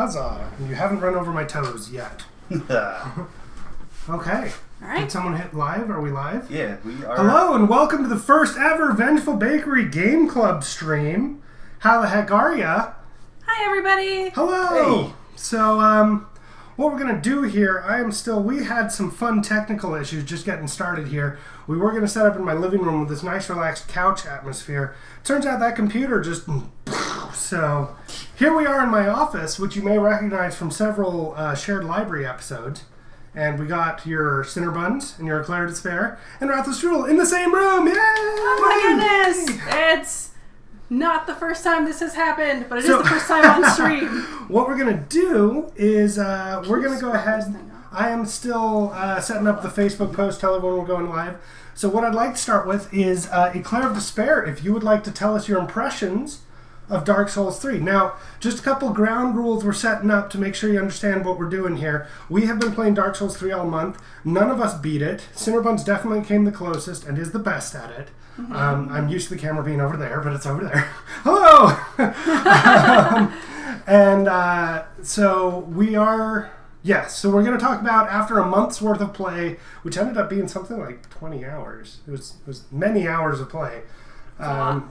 Huzzah! And you haven't run over my toes yet. Okay. All right. Did someone hit live? Are we live? Yeah, we are. Hello, and welcome to the first ever Vengeful Bakery Game Club stream. How the heck are ya? Hi, everybody. Hello! Hey. So, what we're going to do here, we had some fun technical issues just getting started here. We were going to set up in my living room with this nice relaxed couch atmosphere. Turns out that computer just... So, here we are in my office, which you may recognize from several shared library episodes. And we got your Cinnabuns and your Eclair Despair and Rathelstrudel in the same room! Yay! Oh my goodness! It's not the first time this has happened, but it is the first time on stream. What we're going to do is we're going to go ahead. I am still setting up the Facebook post, tell everyone we're going live. So what I'd like to start with is Eclair of Despair, if you would like to tell us your impressions of Dark Souls 3. Now, just a couple ground rules we're setting up to make sure you understand what we're doing here. We have been playing Dark Souls 3 all month. None of us beat it. Cinnabuns definitely came the closest and is the best at it. Mm-hmm. I'm used to the camera being over there, but it's over there. Hello! So we are... Yes, so we're going to talk about after a month's worth of play, which ended up being something like 20 hours. It was many hours of play.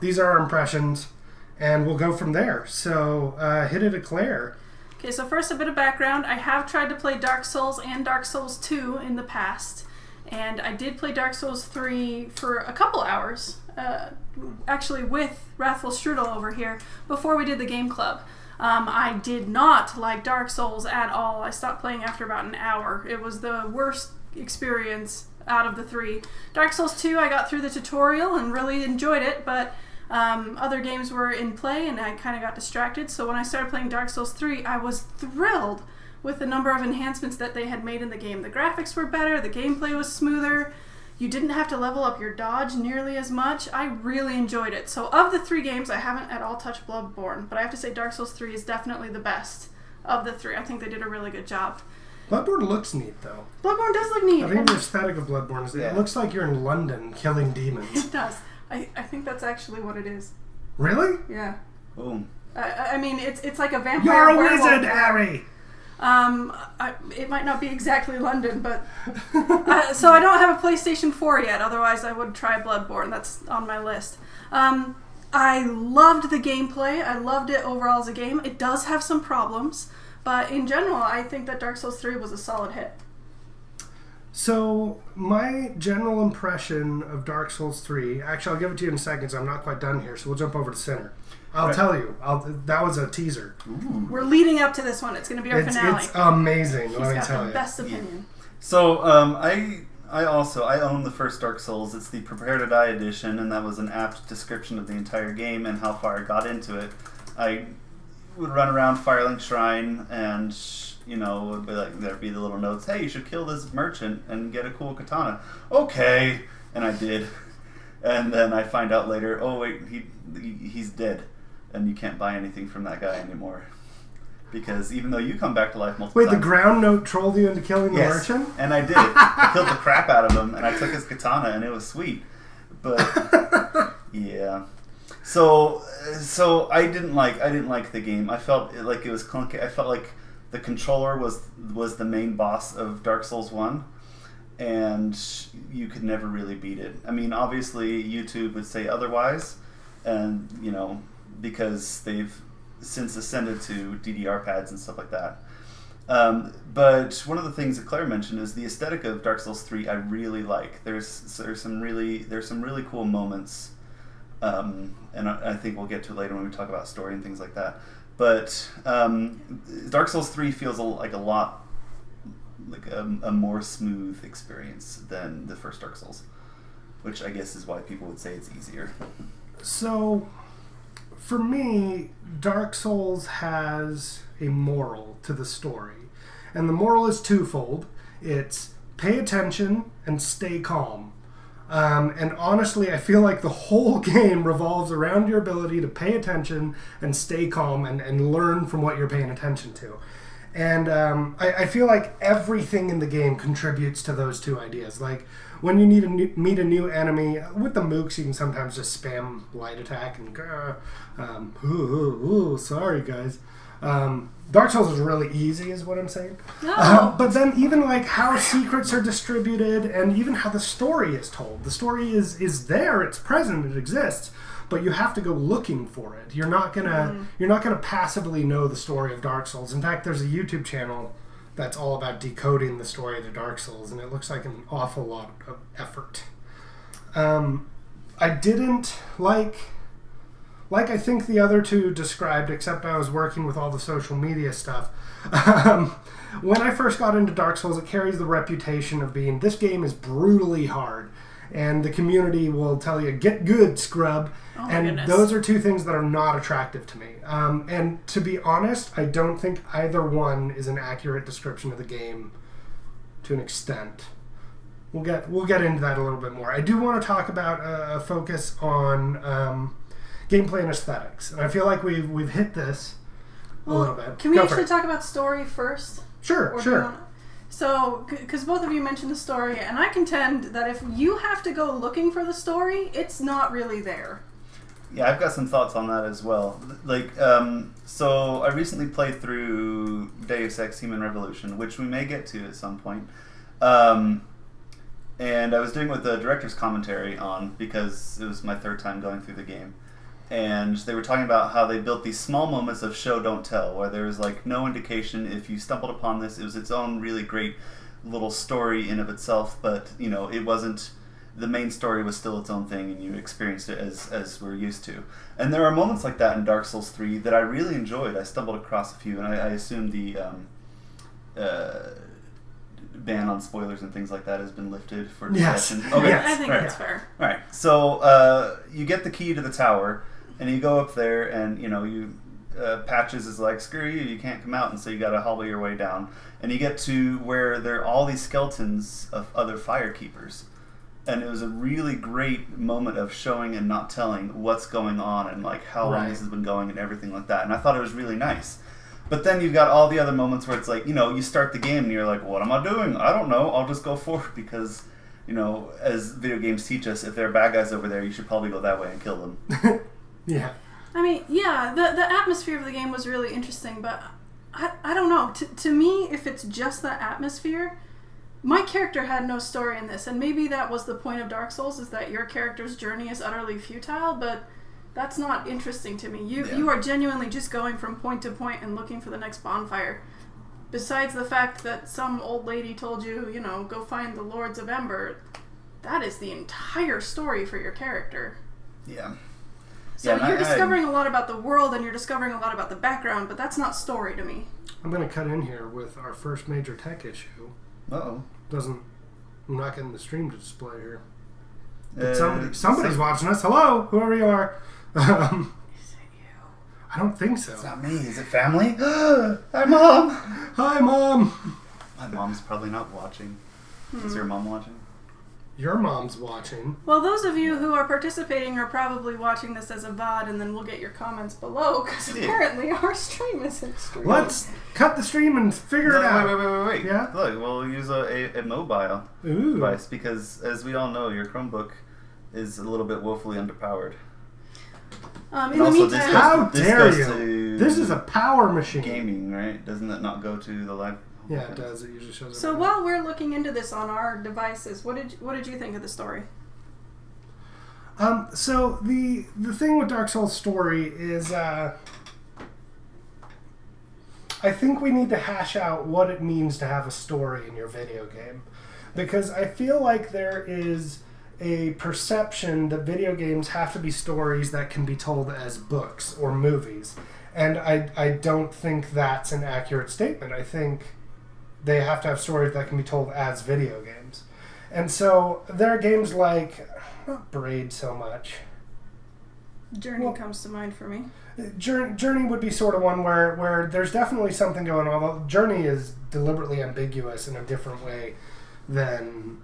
These are our impressions. And we'll go from there. So, hit it, Eclair. Okay, so first a bit of background. I have tried to play Dark Souls and Dark Souls 2 in the past. And I did play Dark Souls 3 for a couple hours, actually with Rathelstrudel over here, before we did the game club. I did not like Dark Souls at all. I stopped playing after about an hour. It was the worst experience out of the three. Dark Souls 2, I got through the tutorial and really enjoyed it, but... other games were in play and I kind of got distracted, so when I started playing Dark Souls 3, I was thrilled with the number of enhancements that they had made in the game. The graphics were better, the gameplay was smoother, you didn't have to level up your dodge nearly as much. I really enjoyed it. So of the three games, I haven't at all touched Bloodborne, but I have to say Dark Souls 3 is definitely the best of the three. I think they did a really good job. Bloodborne looks neat, though. Bloodborne does look neat. I think the aesthetic of Bloodborne is it looks like you're in London killing demons. It does. I think that's actually what it is. Really? Yeah. Boom. I mean, it's like a vampire. You're a wizard, Harry! It might not be exactly London, but... so I don't have a PlayStation 4 yet, otherwise I would try Bloodborne. That's on my list. I loved the gameplay. I loved it overall as a game. It does have some problems, but in general, I think that Dark Souls 3 was a solid hit. So, my general impression of Dark Souls 3... Actually, I'll give it to you in a second, so I'm not quite done here, so we'll jump over to Sinner. I'll tell you. That was a teaser. Ooh. We're leading up to this one. It's going to be our finale. It's amazing, He's let me got tell the you. best opinion. So, I own the first Dark Souls. It's the Prepare to Die edition, and that was an apt description of the entire game and how far I got into it. I would run around Firelink Shrine and... would be like, there'd be the little notes, hey, you should kill this merchant and get a cool katana. Okay. And I did. And then I find out later, oh, wait, he's dead. And you can't buy anything from that guy anymore. Because even though you come back to life multiple times... Wait, the ground note trolled you into killing the merchant? And I did. I killed the crap out of him, and I took his katana, and it was sweet. But, yeah... So I didn't like the game. I felt like it was clunky. I felt like the controller was the main boss of Dark Souls 1, and you could never really beat it. I mean, obviously, YouTube would say otherwise, and, because they've since ascended to DDR pads and stuff like that. But one of the things that Claire mentioned is the aesthetic of Dark Souls 3 I really like. There's some really cool moments, and I think we'll get to later when we talk about story and things like that. But Dark Souls 3 feels like a more smooth experience than the first Dark Souls, which I guess is why people would say it's easier. So, for me, Dark Souls has a moral to the story. And the moral is twofold. It's pay attention and stay calm. And honestly, I feel like the whole game revolves around your ability to pay attention and stay calm and learn from what you're paying attention to. And I feel like everything in the game contributes to those two ideas. Like, when you need to meet a new enemy, with the mooks, you can sometimes just spam light attack and sorry, guys. Dark Souls is really easy, is what I'm saying. No. But then even like how secrets are distributed and even how the story is told. The story is there, it's present, it exists, but you have to go looking for it. You're not gonna passively know the story of Dark Souls. In fact, there's a YouTube channel that's all about decoding the story of the Dark Souls, and it looks like an awful lot of effort. I didn't like I think the other two described, except I was working with all the social media stuff. When I first got into Dark Souls, it carries the reputation of being, this game is brutally hard, and the community will tell you, get good, scrub. Oh and goodness. Those are two things that are not attractive to me. And to be honest, I don't think either one is an accurate description of the game to an extent. We'll get into that a little bit more. I do want to talk about a focus on gameplay and aesthetics, and I feel like we've hit this a little bit. Can we Go for actually it. talk about story first? Sure, Or do you sure. wanna- So, because both of you mentioned the story, and I contend that if you have to go looking for the story, it's not really there. Yeah, I've got some thoughts on that as well. Like, so I recently played through Deus Ex Human Revolution, which we may get to at some point. And I was doing it with the director's commentary on, because it was my third time going through the game. And they were talking about how they built these small moments of show don't tell, where there was like no indication if you stumbled upon this. It was its own really great little story in of itself, but you know, it wasn't, the main story was still its own thing, and you experienced it as we're used to. And there are moments like that in Dark Souls 3 that I really enjoyed. I stumbled across a few, and I assume the ban on spoilers and things like that has been lifted for Yes. discussion. Okay. Yes. I think Right. that's fair. Right. So you get the key to the tower, and you go up there, and you know Patches is like, screw you, you can't come out, and so you got to hobble your way down, and you get to where there are all these skeletons of other firekeepers, and it was a really great moment of showing and not telling what's going on and like how long Right. this has been going and everything like that, and I thought it was really nice. But then you've got all the other moments where it's like, you know, you start the game and you're like, what am I doing? I don't know. I'll just go forward because, you know, as video games teach us, if there are bad guys over there, you should probably go that way and kill them. Yeah. I mean, yeah, the atmosphere of the game was really interesting, but I don't know. To me, if it's just the atmosphere, my character had no story in this, and maybe that was the point of Dark Souls, is that your character's journey is utterly futile, but that's not interesting to me. You are genuinely just going from point to point and looking for the next bonfire. Besides the fact that some old lady told you, you know, go find the Lords of Ember, that is the entire story for your character. Yeah. So Yeah, you're discovering a lot about the world and you're discovering a lot about the background, but that's not story to me. I'm going to cut in here with our first major tech issue. Uh-oh. I'm not getting the stream to display here. Uh, Somebody's watching us. Hello, whoever you are. Is it you? I don't think so. It's not me. Is it family? Hi, Mom! Hi, Mom. My mom's probably not watching. Is your mom watching? Your mom's watching. Well, those of you who are participating are probably watching this as a VOD, and then we'll get your comments below, because Yeah. apparently our stream isn't streaming. Let's cut the stream and figure it out. Wait. Yeah? Look, we'll use a mobile Ooh. device because, as we all know, your Chromebook is a little bit woefully underpowered. In And the also meantime, this How This dare goes you? to This is a power machine. gaming, right? Doesn't that not go to the live? Yeah, it does. It usually shows up. so while we're looking into this on our devices, what did you think of the story? So the thing with Dark Souls story is, I think we need to hash out what it means to have a story in your video game, because I feel like there is a perception that video games have to be stories that can be told as books or movies, and I don't think that's an accurate statement. I think they have to have stories that can be told as video games. And so there are games like, not Braid so much. Journey Well- comes to mind for me. Journey would be sort of one where there's definitely something going on. Although Journey is deliberately ambiguous in a different way than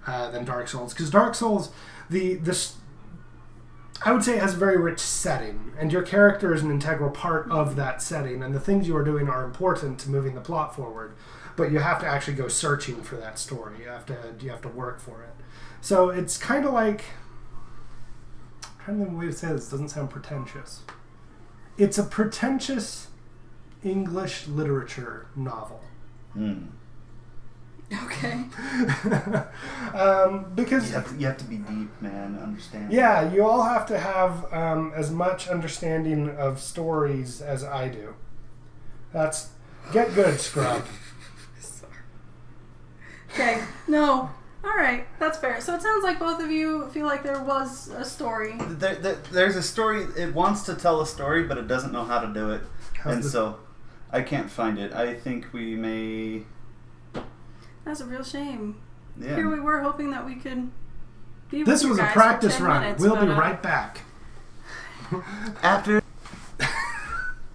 Dark Souls. Because Dark Souls, I would say it has a very rich setting, and your character is an integral part of that setting, and the things you are doing are important to moving the plot forward. But you have to actually go searching for that story. You have to work for it. So it's kind of like, I'm trying to think of a way to say this. Doesn't sound pretentious. It's a pretentious English literature novel. Okay. Because you have to be deep, man. Understand? yeah, you all have to have as much understanding of stories as I do. That's get good, scrub. Okay. No. All right. That's fair. So it sounds like both of you feel like there was a story. There's a story. It wants to tell a story, but it doesn't know how to do it, so I can't find it. I think we may. That's a real shame. Yeah. Here we were hoping that we could be This with you was a guys practice for 10 run. minutes, We'll but, be right back. After.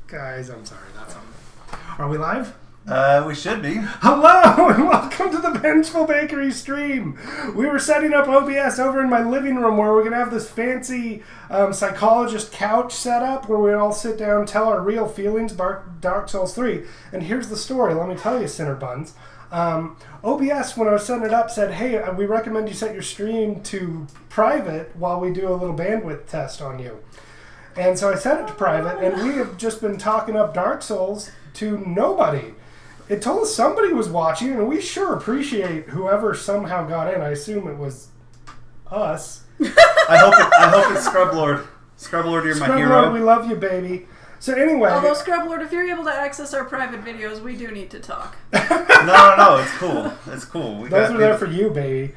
Guys, I'm sorry. That's all. Are we live? We should be. Hello and welcome to the Vengeful Bakery stream. We were setting up OBS over in my living room where we're going to have this fancy psychologist couch set up where we all sit down and tell our real feelings about Dark Souls 3. And here's the story. Let me tell you, Sinner Buns. OBS, when I was setting it up, said, hey, we recommend you set your stream to private while we do a little bandwidth test on you. And so I set it to private, and we have just been talking up Dark Souls to nobody. It told us somebody was watching, and we sure appreciate whoever somehow got in. I assume it was us. I hope it's Scrublord. Scrublord, you're my hero. Scrublord, we love you, baby. So anyway... Although, Scrublord, if you're able to access our private videos, we do need to talk. No, it's cool. It's cool. Those are there for you, baby.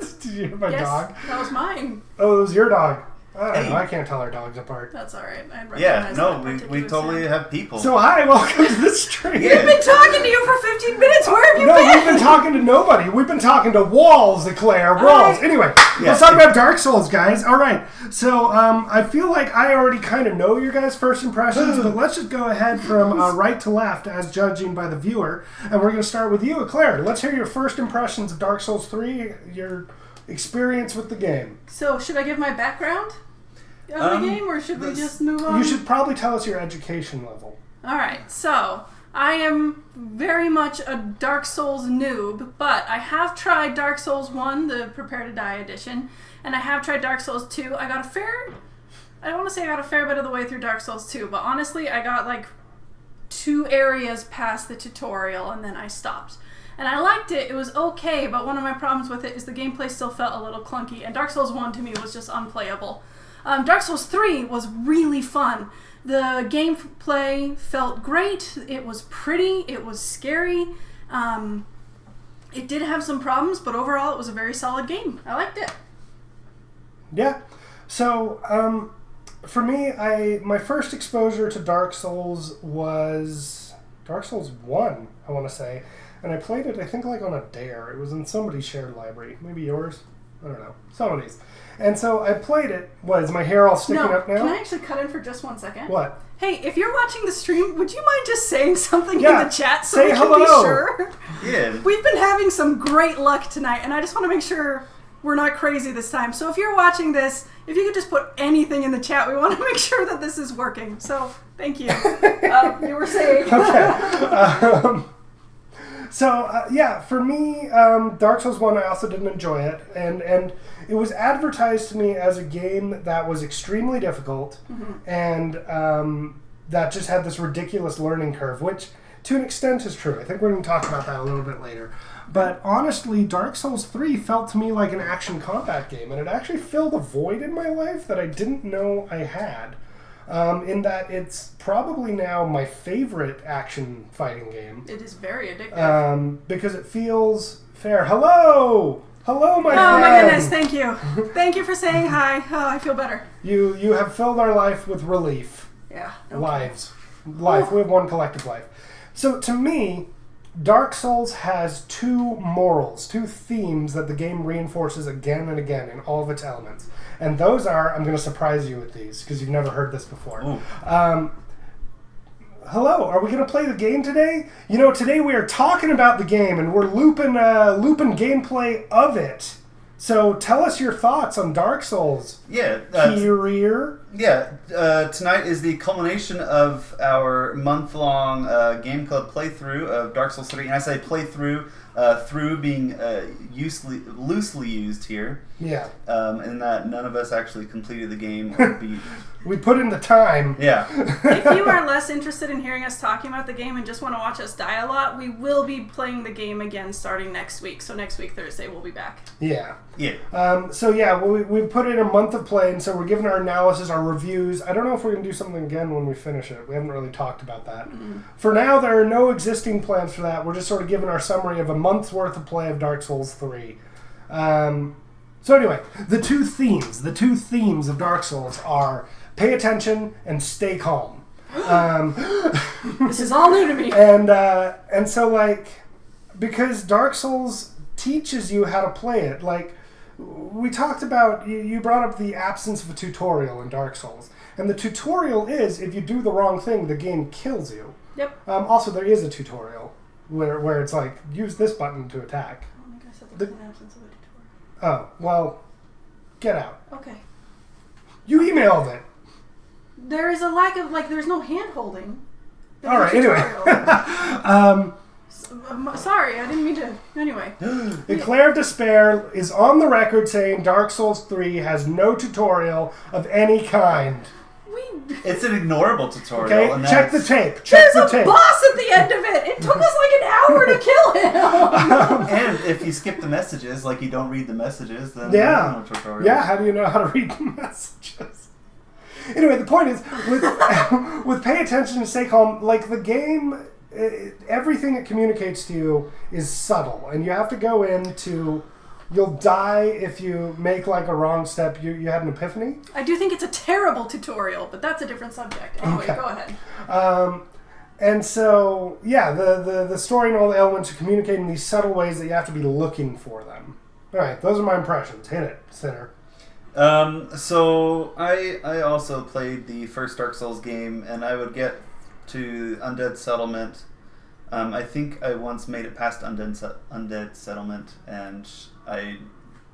Did you hear my dog? That was mine. Oh, it was your dog. I don't know. I can't tell our dogs apart. That's all right. We totally have people. So hi, welcome to the stream. We've been talking to you for 15 minutes. Where have you No, been? we've been talking to nobody. We've been talking to walls, Eclair. Walls. Anyway, let's talk about Dark Souls, guys. All right. So I feel like I already kind of know your guys' first impressions, but let's just go ahead from right to left as judging by the viewer. And we're going to start with you, Eclair. Let's hear your first impressions of Dark Souls 3, your experience with the game. So, should I give my background of the game, or should we just move on? You should probably tell us your education level. Alright, so I am very much a Dark Souls noob, but I have tried Dark Souls 1, the Prepare to Die edition, and I have tried Dark Souls 2. I don't want to say I got a fair bit of the way through Dark Souls 2, but honestly, I got like 2 areas past the tutorial, and then I stopped. And I liked it, it was okay, but one of my problems with it is the gameplay still felt a little clunky, and Dark Souls 1 to me was just unplayable. Dark Souls 3 was really fun. The gameplay felt great, it was pretty, it was scary. It did have some problems, but overall it was a very solid game. I liked it. Yeah. So, for me, my first exposure to Dark Souls was Dark Souls 1, I want to say. And I played it, I think, like on a dare. It was in somebody's shared library. Maybe yours? I don't know. Somebody's. And so I played it. What, is my hair all sticking up now? Can I actually cut in for just 1 second? What? Hey, if you're watching the stream, would you mind just saying something in the chat so say we can hello. be sure? Yeah. We've been having some great luck tonight, and I just want to make sure we're not crazy this time. So if you're watching this, if you could just put anything in the chat, we want to make sure that this is working. So, thank you. You were saying. Okay. For me, Dark Souls 1, I also didn't enjoy it. And it was advertised to me as a game that was extremely difficult and that just had this ridiculous learning curve, which to an extent is true. I think we're going to talk about that a little bit later. But honestly, Dark Souls 3 felt to me like an action combat game, and it actually filled a void in my life that I didn't know I had. In that it's probably now my favorite action fighting game. It is very addictive. Because it feels fair. Hello, my friend. Oh my goodness, thank you. Thank you for saying hi. Oh, I feel better. You have filled our life with relief. Yeah. Okay. Life. We have one collective life. So to me, Dark Souls has 2 morals, 2 themes that the game reinforces again and again in all of its elements. And those are, I'm going to surprise you with these because you've never heard this before. Hello, are we going to play the game today? You know, today we are talking about the game and we're looping gameplay of it. So tell us your thoughts on Dark Souls. Yeah. Tonight is the culmination of our month-long game club playthrough of Dark Souls 3. And I say playthrough, through being loosely used here, Yeah. and that none of us actually completed the game or beat. We put in the time. Yeah. If you are less interested in hearing us talking about the game and just want to watch us die a lot, we will be playing the game again starting next week. So next week, Thursday, we'll be back. Yeah. Yeah. So yeah, we put in a month of play, and so we're giving our analysis, our reviews. I don't know if we're going to do something again when we finish it. We haven't really talked about that. Mm-hmm. For now, there are no existing plans for that. We're just sort of giving our summary of a month's worth of play of Dark Souls 3. So anyway, the two themes of Dark Souls are pay attention and stay calm. This is all new to me. And so, like, because Dark Souls teaches you how to play it, like, we talked about, you brought up the absence of a tutorial in Dark Souls. And the tutorial is, if you do the wrong thing, the game kills you. Yep. Also, there is a tutorial where it's like, use this button to attack. Oh my gosh, that's an absence of a tutorial. Oh, well, get out. Okay. You emailed it. There is a lack of, like, there's no hand-holding. All right, anyway. Sorry, I didn't mean to. Anyway. Eclair of Despair is on the record saying Dark Souls 3 has no tutorial of any kind. It's an ignorable tutorial. Okay, and check the tape. There's a boss at the end of it. It took us like an hour to kill him. And if you skip the messages, like you don't read the messages, then Yeah. there's no tutorial. Yeah, how do you know how to read the messages? Anyway, the point is, with pay attention and stay calm, like the game, everything it communicates to you is subtle, and you have to go into. You'll die if you make like a wrong step. You had an epiphany? I do think it's a terrible tutorial, but that's a different subject. Anyway, Okay. Go ahead. And so, yeah, the story and all the elements are communicating in these subtle ways that you have to be looking for them. All right, those are my impressions. Hit it, Sinner. So I also played the first Dark Souls game, and I would get to Undead Settlement. I think I once made it past Undead Settlement, and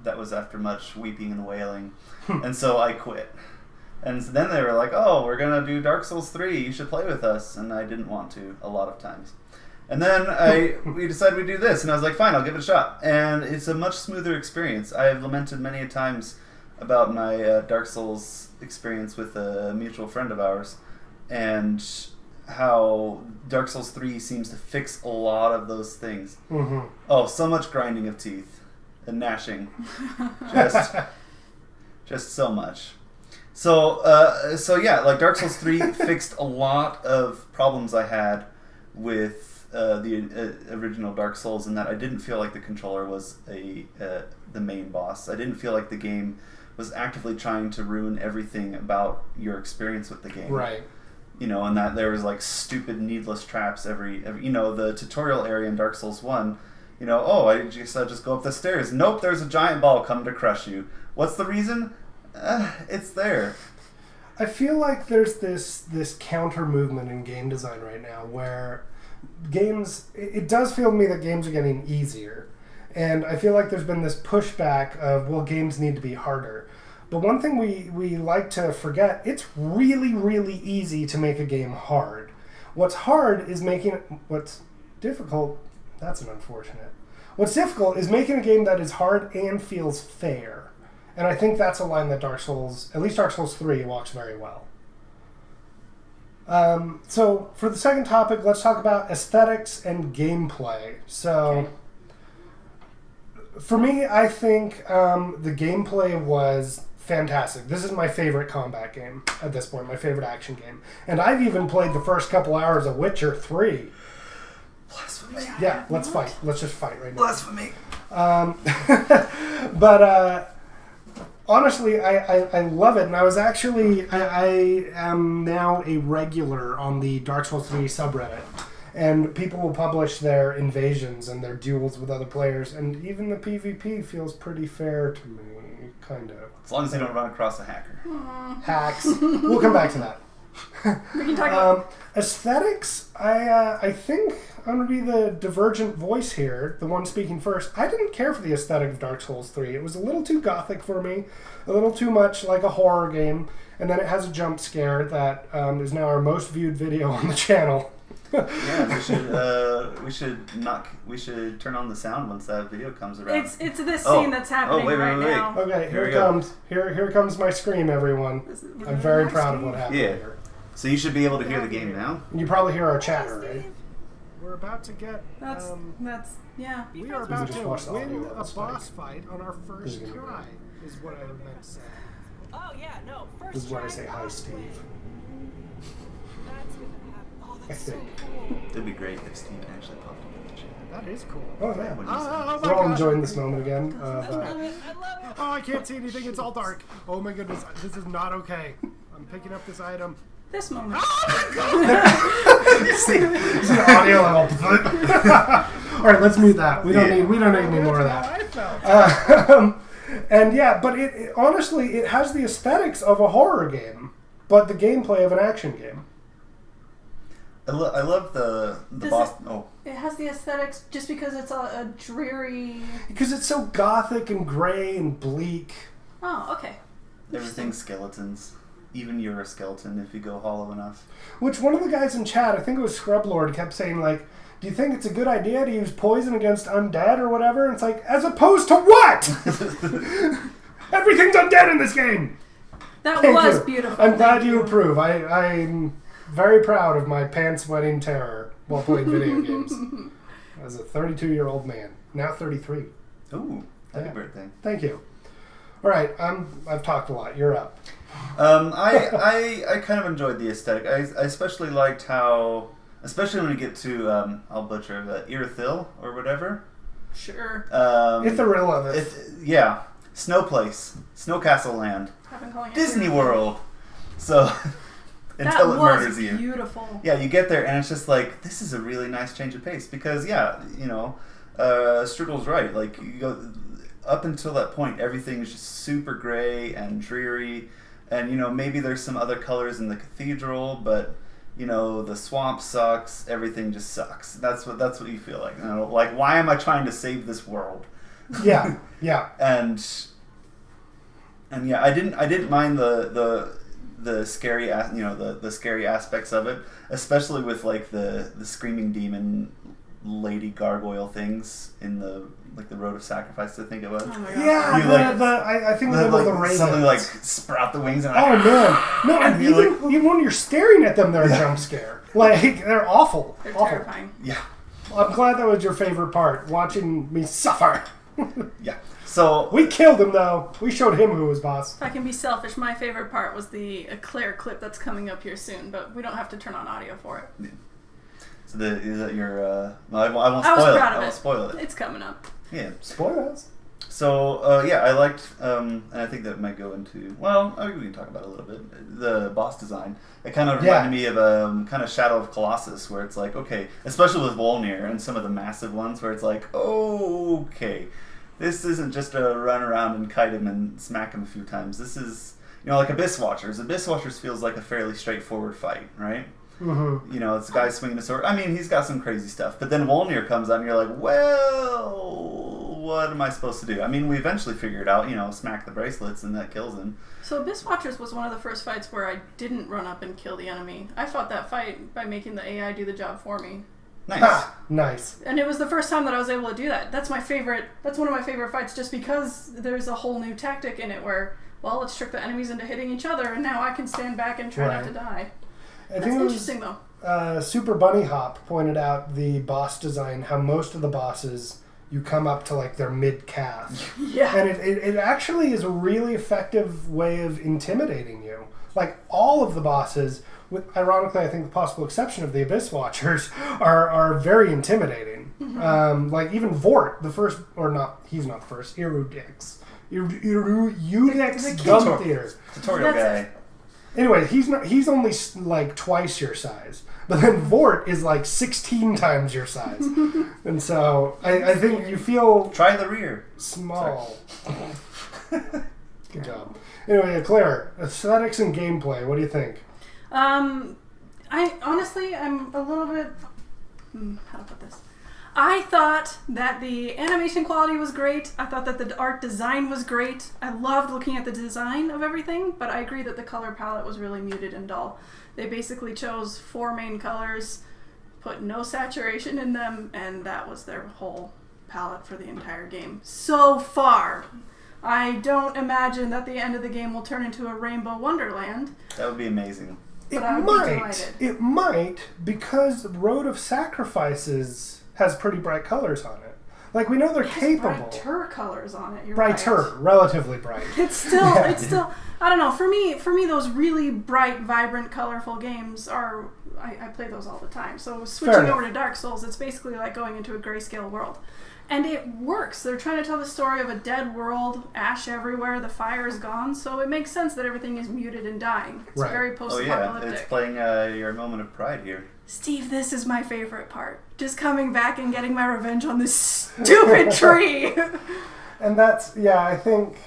that was after much weeping and wailing, and so I quit. And then they were like, "Oh, we're gonna do Dark Souls 3. You should play with us." And I didn't want to a lot of times. And then we decided we'd do this, and I was like, "Fine, I'll give it a shot." And it's a much smoother experience. I have lamented many a times about my Dark Souls experience with a mutual friend of ours, and how Dark Souls 3 seems to fix a lot of those things. Mm-hmm. Oh, so much grinding of teeth and gnashing. Just so much. So yeah, like Dark Souls 3 fixed a lot of problems I had with the original Dark Souls, in that I didn't feel like the controller was the main boss. I didn't feel like the game was actively trying to ruin everything about your experience with the game. Right. You know, and that there was like stupid, needless traps every the tutorial area in Dark Souls 1. You know, I just go up the stairs. Nope, there's a giant ball coming to crush you. What's the reason? It's there. I feel like there's this counter movement in game design right now where games, it does feel to me that games are getting easier. And I feel like there's been this pushback of, well, games need to be harder. But one thing we like to forget, it's really, really easy to make a game hard. What's hard is making it, what's difficult, that's an unfortunate. What's difficult is making a game that is hard and feels fair. And I think that's a line that Dark Souls, at least Dark Souls 3, walks very well. So for the second topic, let's talk about aesthetics and gameplay. So for me, I think the gameplay was fantastic. This is my favorite combat game at this point, my favorite action game. And I've even played the first couple hours of Witcher 3. Blasphemy. Yeah, let's fight. Let's just fight right now. Blasphemy. But honestly, I love it. And I was actually, I am now a regular on the Dark Souls 3 subreddit. And people will publish their invasions and their duels with other players. And even the PvP feels pretty fair to me, kind of. As long as you don't run across a hacker. Hacks. We'll come back to that. We can talk about Aesthetics, I think I'm going to be the divergent voice here, the one speaking first. I didn't care for the aesthetic of Dark Souls 3. It was a little too gothic for me, a little too much like a horror game, and then it has a jump scare that is now our most viewed video on the channel. Yeah, we should turn on the sound once that video comes around. It's this scene that's happening wait. now. Okay, Here here we it go. comes. Here comes my scream, everyone. This is I'm a very nice proud of scene. what happened Yeah. here. So you should be able to hear the game now. You probably hear our chatter, right? We're about to get. That's yeah. We are We about just to watched the win audio, a that's boss fight on our first This is gonna be try. Is what I meant to say. Oh yeah, no. First This is where I try, say hi, first Steve. win. That's gonna happen. Oh, I that's so think. cool. It'd be great if Steve actually popped up in the chat. That is cool. Oh, yeah. When Oh, he's- oh We're my all God. enjoying this moment again. I love it. I love it. Oh, I can't see anything. It's all dark. Oh my goodness, this is not okay. I'm picking up this item. This moment. see the audio level. All right, let's mute that. We don't need any more of That's that. how I felt. And yeah, but it honestly, it has the aesthetics of a horror game, but the gameplay of an action game. I love the Does boss. it- Oh, It has the aesthetics just because it's a dreary. Because it's so gothic and gray and bleak. Oh, okay. everything's skeletons. Even you're a skeleton if you go hollow enough. Which one of the guys in chat, I think it was Scrublord, kept saying like, do you think it's a good idea to use poison against undead or whatever? And it's like, as opposed to what? Everything's undead in this game. That Thank was you. beautiful. I'm glad Thank you approve. I'm very proud of my pants-wetting terror while playing video games. As a 32-year-old man, now 33. Ooh, happy Yeah. birthday. Thank you. All right, I've talked a lot. You're up. I kind of enjoyed the aesthetic. I especially liked how, especially when you get to I'll butcher the Irithyll or whatever. Sure. Ithril of it. Yeah, Snow Place, Snow Castle Land, I've been calling it Disney Disney. World. So That until it was murders you. beautiful. Yeah, you get there and it's just like, this is a really nice change of pace because Strudel's right. Like you go up until that point, everything is just super gray and dreary, and maybe there's some other colors in the cathedral, but the swamp sucks. Everything just sucks. That's what you feel like. Like why am I trying to save this world? Yeah. And yeah, I didn't mind the scary the scary aspects of it, especially with like the screaming demon lady gargoyle things in the Road of Sacrifice, I think it was. Oh my god. Yeah, You like- I think they were the ravens. Suddenly like sprout the wings and Oh man, no! And you're even when you're staring at them, they're a jump scare. Like they're awful. They're awful. terrifying. yeah. I'm glad that was your favorite part, watching me suffer. Yeah. So We killed him though. We showed him who was boss. If I can be selfish, my favorite part was the Eclair clip that's coming up here soon, but we don't have to turn on audio for it. is that your? I won't I was spoil it. proud I of won't it. spoil it. It's coming up. Yeah. Spoilers. So yeah, I liked, and I think that might go into. Well, I mean, we can talk about it a little bit. The boss design. It kind of reminded me of kind of Shadow of Colossus, where it's like, okay, especially with Volnir and some of the massive ones, where it's like, okay, this isn't just a run around and kite him and smack him a few times. This is, like Abyss Watchers. Abyss Watchers feels like a fairly straightforward fight, right? Mm-hmm. It's a guy swinging a sword. I mean, he's got some crazy stuff. But then Volnir comes out and you're like, well, what am I supposed to do? I mean, we eventually figured out, smack the bracelets and that kills him. So Abyss Watchers was one of the first fights where I didn't run up and kill the enemy. I fought that fight by making the AI do the job for me. Nice. Ah, nice. And it was the first time that I was able to do that. That's my favorite. That's one of my favorite fights just because there's a whole new tactic in it where, well, let's trick the enemies into hitting each other and now I can stand back and try not to die. I That's think it was interesting though. Super Bunny Hop pointed out the boss design. How most of the bosses you come up to like their mid calf. Yeah. And it actually is a really effective way of intimidating you. Like all of the bosses, with ironically I think the possible exception of the Abyss Watchers, are very intimidating. Like even Vort, the first, or not, he's not the first, Erudix. Erudix Gunther. Tutorial That's guy. Anyway, he's only like twice your size. But then Vort is like 16 times your size. And so I think you feel Try the rear. small. Good job. Anyway, Claire, aesthetics and gameplay, what do you think? I honestly, I'm a little bit. How to put this? I thought that the animation quality was great. I thought that the art design was great. I loved looking at the design of everything, but I agree that the color palette was really muted and dull. They basically chose 4 main colors, put no saturation in them, and that was their whole palette for the entire game. So far, I don't imagine that the end of the game will turn into a Rainbow Wonderland. That would be amazing. But I would be delighted. It might, because Road of Sacrifices has pretty bright colors on it. Like, we know they're It has capable. brighter colors on it. You're Brighter, right. relatively bright. It's still. I don't know. For me, those really bright, vibrant, colorful games are. I play those all the time. So switching over to Dark Souls, it's basically like going into a grayscale world, and it works. They're trying to tell the story of a dead world, ash everywhere, the fire is gone. So it makes sense that everything is muted and dying. It's very Oh post-apocalyptic. yeah, it's playing your moment of pride here. Steve, this is my favorite part. Just coming back and getting my revenge on this stupid tree. And that's, I think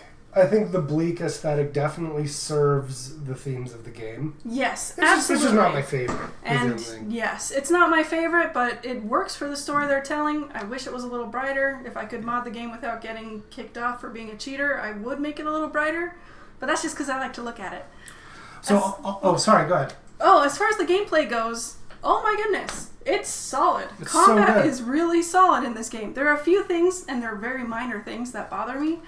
the bleak aesthetic definitely serves the themes of the game. Yes, It's absolutely. just not my favorite. And is the only thing. yes, it's not my favorite, but it works for the story they're telling. I wish it was a little brighter. If I could mod the game without getting kicked off for being a cheater, I would make it a little brighter. But that's just because I like to look at it. So, sorry, go ahead. Oh, as far as the gameplay goes, oh my goodness, it's solid. It's so Combat good. is really solid in this game. There are a few things, and they're very minor things, that bother me.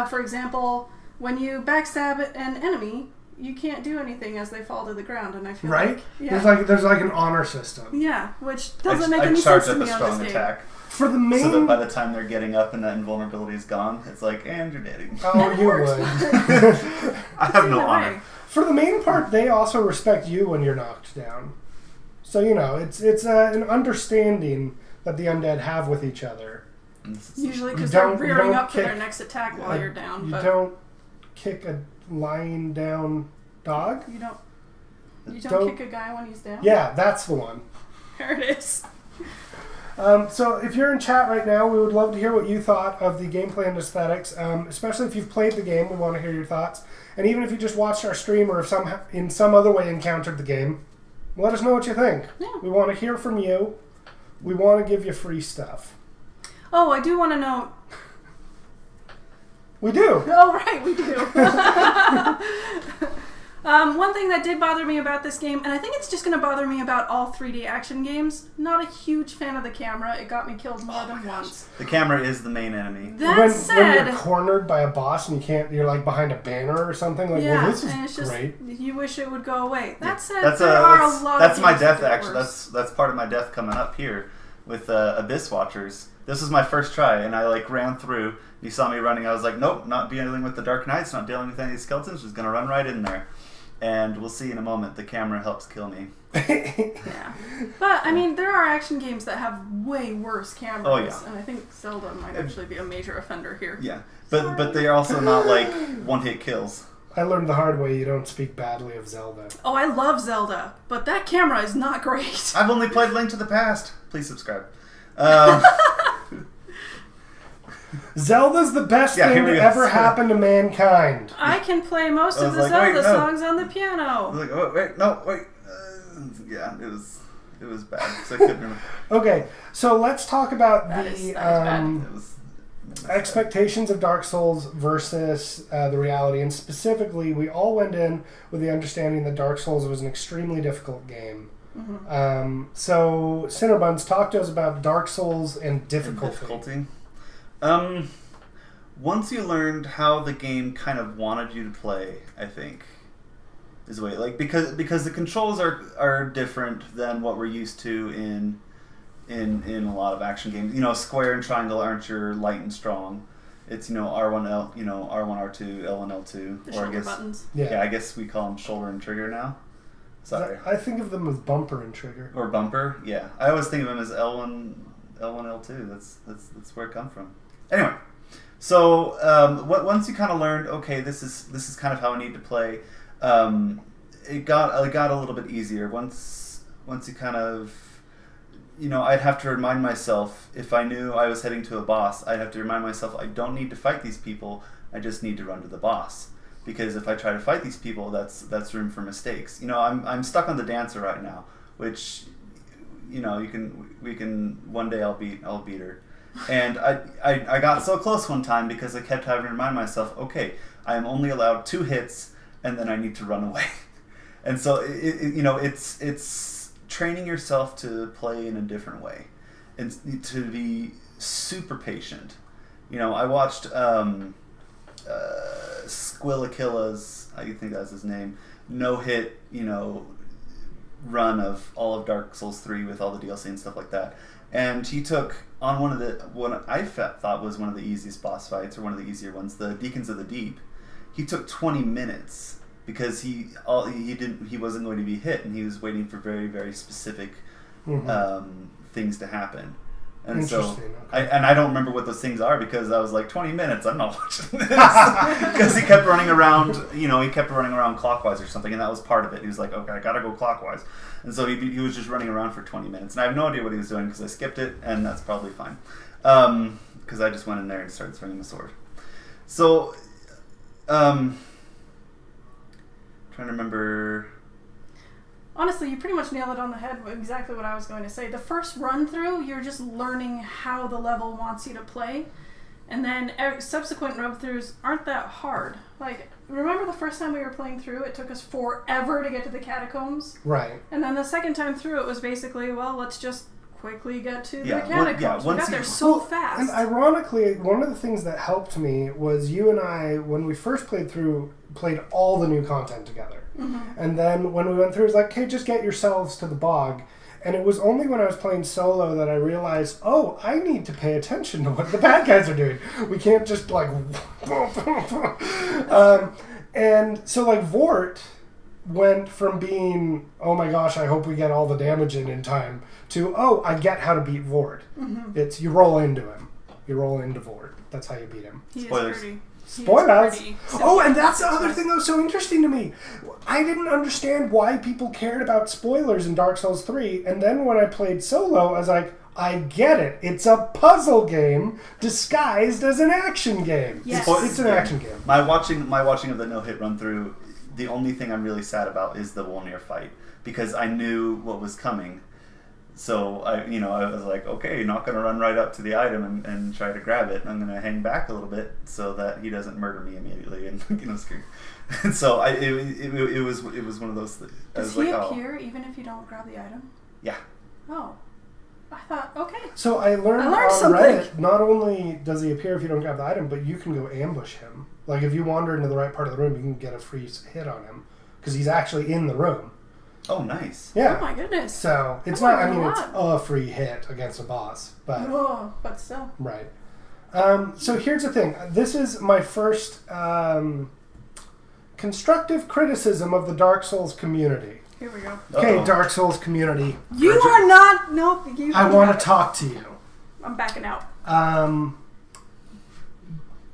For example, when you backstab an enemy, you can't do anything as they fall to the ground, and I feel Right? like There's like an honor system. yeah, which doesn't make I any charge sense to up a me on strong this game. attack, For the so main... that by the time they're getting up and that invulnerability is gone, it's like, and you're dead. Oh, you works. would. I have no Either honor. way. For the main part, they also respect you when you're knocked down. So, it's an understanding that the undead have with each other. Usually because You they're don't- you rearing don't up for their kick- next attack while you're down. You But don't kick a lying down dog? You don't. You don't, Don't- kick a guy when he's down. Yeah, that's the one. There it is. So if you're in chat right now, we would love to hear what you thought of the gameplay and aesthetics, especially if you've played the game. We want to hear your thoughts. And even if you just watched our stream or if in some other way encountered the game, let us know what you think. Yeah. We want to hear from you. We want to give you free stuff. Oh, I do want to note. We do. Oh, right, we do. One thing that did bother me about this game, and I think it's just going to bother me about all 3D action games, not a huge fan of the camera. It got me killed more than once. The camera is the main enemy. That when said, you're cornered by a boss and you're like behind a banner or something, like, yeah, well, this is and it's just, great. You wish it would go away. That said, That's there are a lot that's of my games death. that get Actually, worse. that's part of my death coming up here with Abyss Watchers. This was my first try, and I ran through. You saw me running. I was like, nope, not dealing with the Dark Knights, not dealing with any skeletons. Just gonna run right in there, and we'll see in a moment. The camera helps kill me. Yeah. But, I mean, there are action games that have way worse cameras. Oh, yeah. And I think Zelda might actually be a major offender here. Yeah, but they are also not like one-hit kills. I learned the hard way you don't speak badly of Zelda. Oh, I love Zelda, but that camera is not great. I've only played Link to the Past. Please subscribe. Zelda's the best Yeah, thing here we to go. ever happen to mankind. I can play most I of was the like, wait, Zelda no. songs on the I was piano. like, oh wait, no, wait. Yeah, it was bad. 'Cause I couldn't remember. Okay, so let's talk about That the is bad. It was expectations of Dark Souls versus the reality. And specifically, we all went in with the understanding that Dark Souls was an extremely difficult game. So, Cinnabuns, talk to us about Dark Souls and difficulty. Once you learned how the game kind of wanted you to play, I think is the way, because the controls are different than what we're used to in a lot of action games. Square and triangle aren't your light and strong. It's R1 L, R1 R2 L1 L2, The or I shoulder guess buttons. I guess we call them shoulder and trigger now. Sorry. I think of them as bumper and trigger. Or bumper, yeah. I always think of them as L1, L2. That's where it comes from. Anyway, so once you kind of learned, okay, this is kind of how I need to play. It got a little bit easier once you kind of, I'd have to remind myself, if I knew I was heading to a boss, I'd have to remind myself I don't need to fight these people. I just need to run to the boss. Because if I try to fight these people, that's room for mistakes. I'm stuck on the dancer right now, which, we can one day I'll beat her, and I got so close one time because I kept having to remind myself, okay, I am only allowed 2 hits, and then I need to run away, and so it's training yourself to play in a different way and to be super patient. You know, I watched Squillakilla's, I think that's his name, no-hit, you know, run of all of Dark Souls 3 with all the DLC and stuff like that. And he took on what I thought was one of the easiest boss fights, or one of the easier ones, the Deacons of the Deep. He took 20 minutes because he wasn't going to be hit, and he was waiting for very, very specific things to happen. And so, Interesting, okay. I don't remember what those things are because I was like, 20 minutes, I'm not watching this. Because he kept running around, clockwise or something, and that was part of it. He was like, okay, I gotta go clockwise. And so he was just running around for 20 minutes. And I have no idea what he was doing because I skipped it, and that's probably fine. Because I just went in there and started swinging the sword. So, trying to remember... Honestly, you pretty much nailed it on the head with exactly what I was going to say. The first run through, you're just learning how the level wants you to play. And then subsequent run throughs aren't that hard. Like, remember the first time we were playing through, it took us forever to get to the catacombs? Right. And then the second time through, it was basically, well, let's just quickly get to the catacombs. We got there so fast. And ironically, one of the things that helped me was you and I, when we first played all the new content together. And then when we went through, it was like, okay, just get yourselves to the bog. And it was only when I was playing solo that I realized, oh, I need to pay attention to what the bad guys are doing. We can't just like... and so like Vort went from being, oh my gosh, I hope we get all the damage in time, to, oh, I get how to beat Vort. It's you roll into him. You roll into Vort. That's how you beat him. He Spoilers. is pretty... Spoilers! Oh, and that's the other thing that was so interesting to me. I didn't understand why people cared about spoilers in Dark Souls 3, and then when I played solo, I was like, I get it. It's a puzzle game disguised as an action game. Yes. It's an action game. My watching of the no-hit run-through, the only thing I'm really sad about is the Wolnir fight, because I knew what was coming. So I was like, okay, not going to run right up to the item and try to grab it. I'm going to hang back a little bit so that he doesn't murder me immediately and scream. And so it was one of those things. Does he appear even if you don't grab the item? Yeah. Oh, I thought okay. So I learned on something. Reddit, not only does he appear if you don't grab the item, but you can go ambush him. Like if you wander into the right part of the room, you can get a free hit on him because he's actually in the room. Oh, nice. Yeah. Oh my goodness. So it's I not. I learned mean, a it's lot. a free hit against a boss, but But still. right. So here's the thing. This is my first constructive criticism of the Dark Souls community. Here we go. Okay, Uh-oh. Dark Souls community. You are not. Nope. You. I want to talk to you. I'm backing out.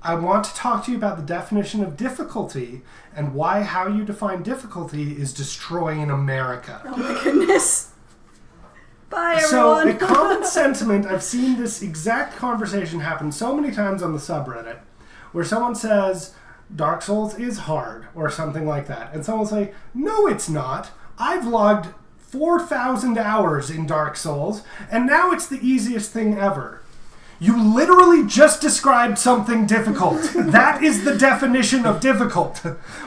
I want to talk to you about the definition of difficulty and how you define difficulty is destroying America. Oh my goodness. Bye, So, everyone. a common sentiment, I've seen this exact conversation happen so many times on the subreddit, where someone says, Dark Souls is hard, or something like that. And someone will say, no, it's not. I've logged 4,000 hours in Dark Souls, and now it's the easiest thing ever. You literally just described something difficult. That is the definition of difficult.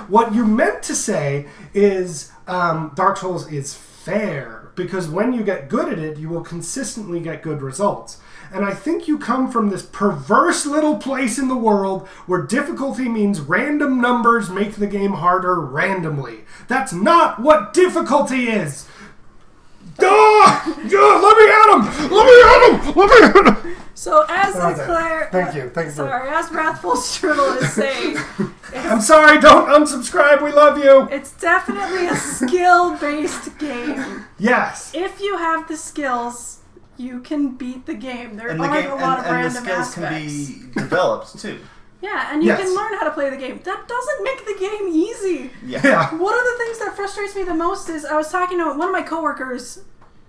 What you meant to say is Dark Souls is fair, because when you get good at it, you will consistently get good results. And I think you come from this perverse little place in the world where difficulty means random numbers make the game harder randomly. That's not what difficulty is! Let me at him! Let me at him! Let me at him! So as That's it. Claire, Thank you. Thanks for... sorry, as Wrathful Strudel is saying, I'm sorry, don't unsubscribe, we love you! it's definitely a skill-based game. Yes. If you have the skills, you can beat the game. There And aren't the game a lot of and the random skills aspects. can be developed too. Yeah, and you Yes. can learn how to play the game. That doesn't make the game easy. Yeah. One of the things that frustrates me the most is I was talking to one of my coworkers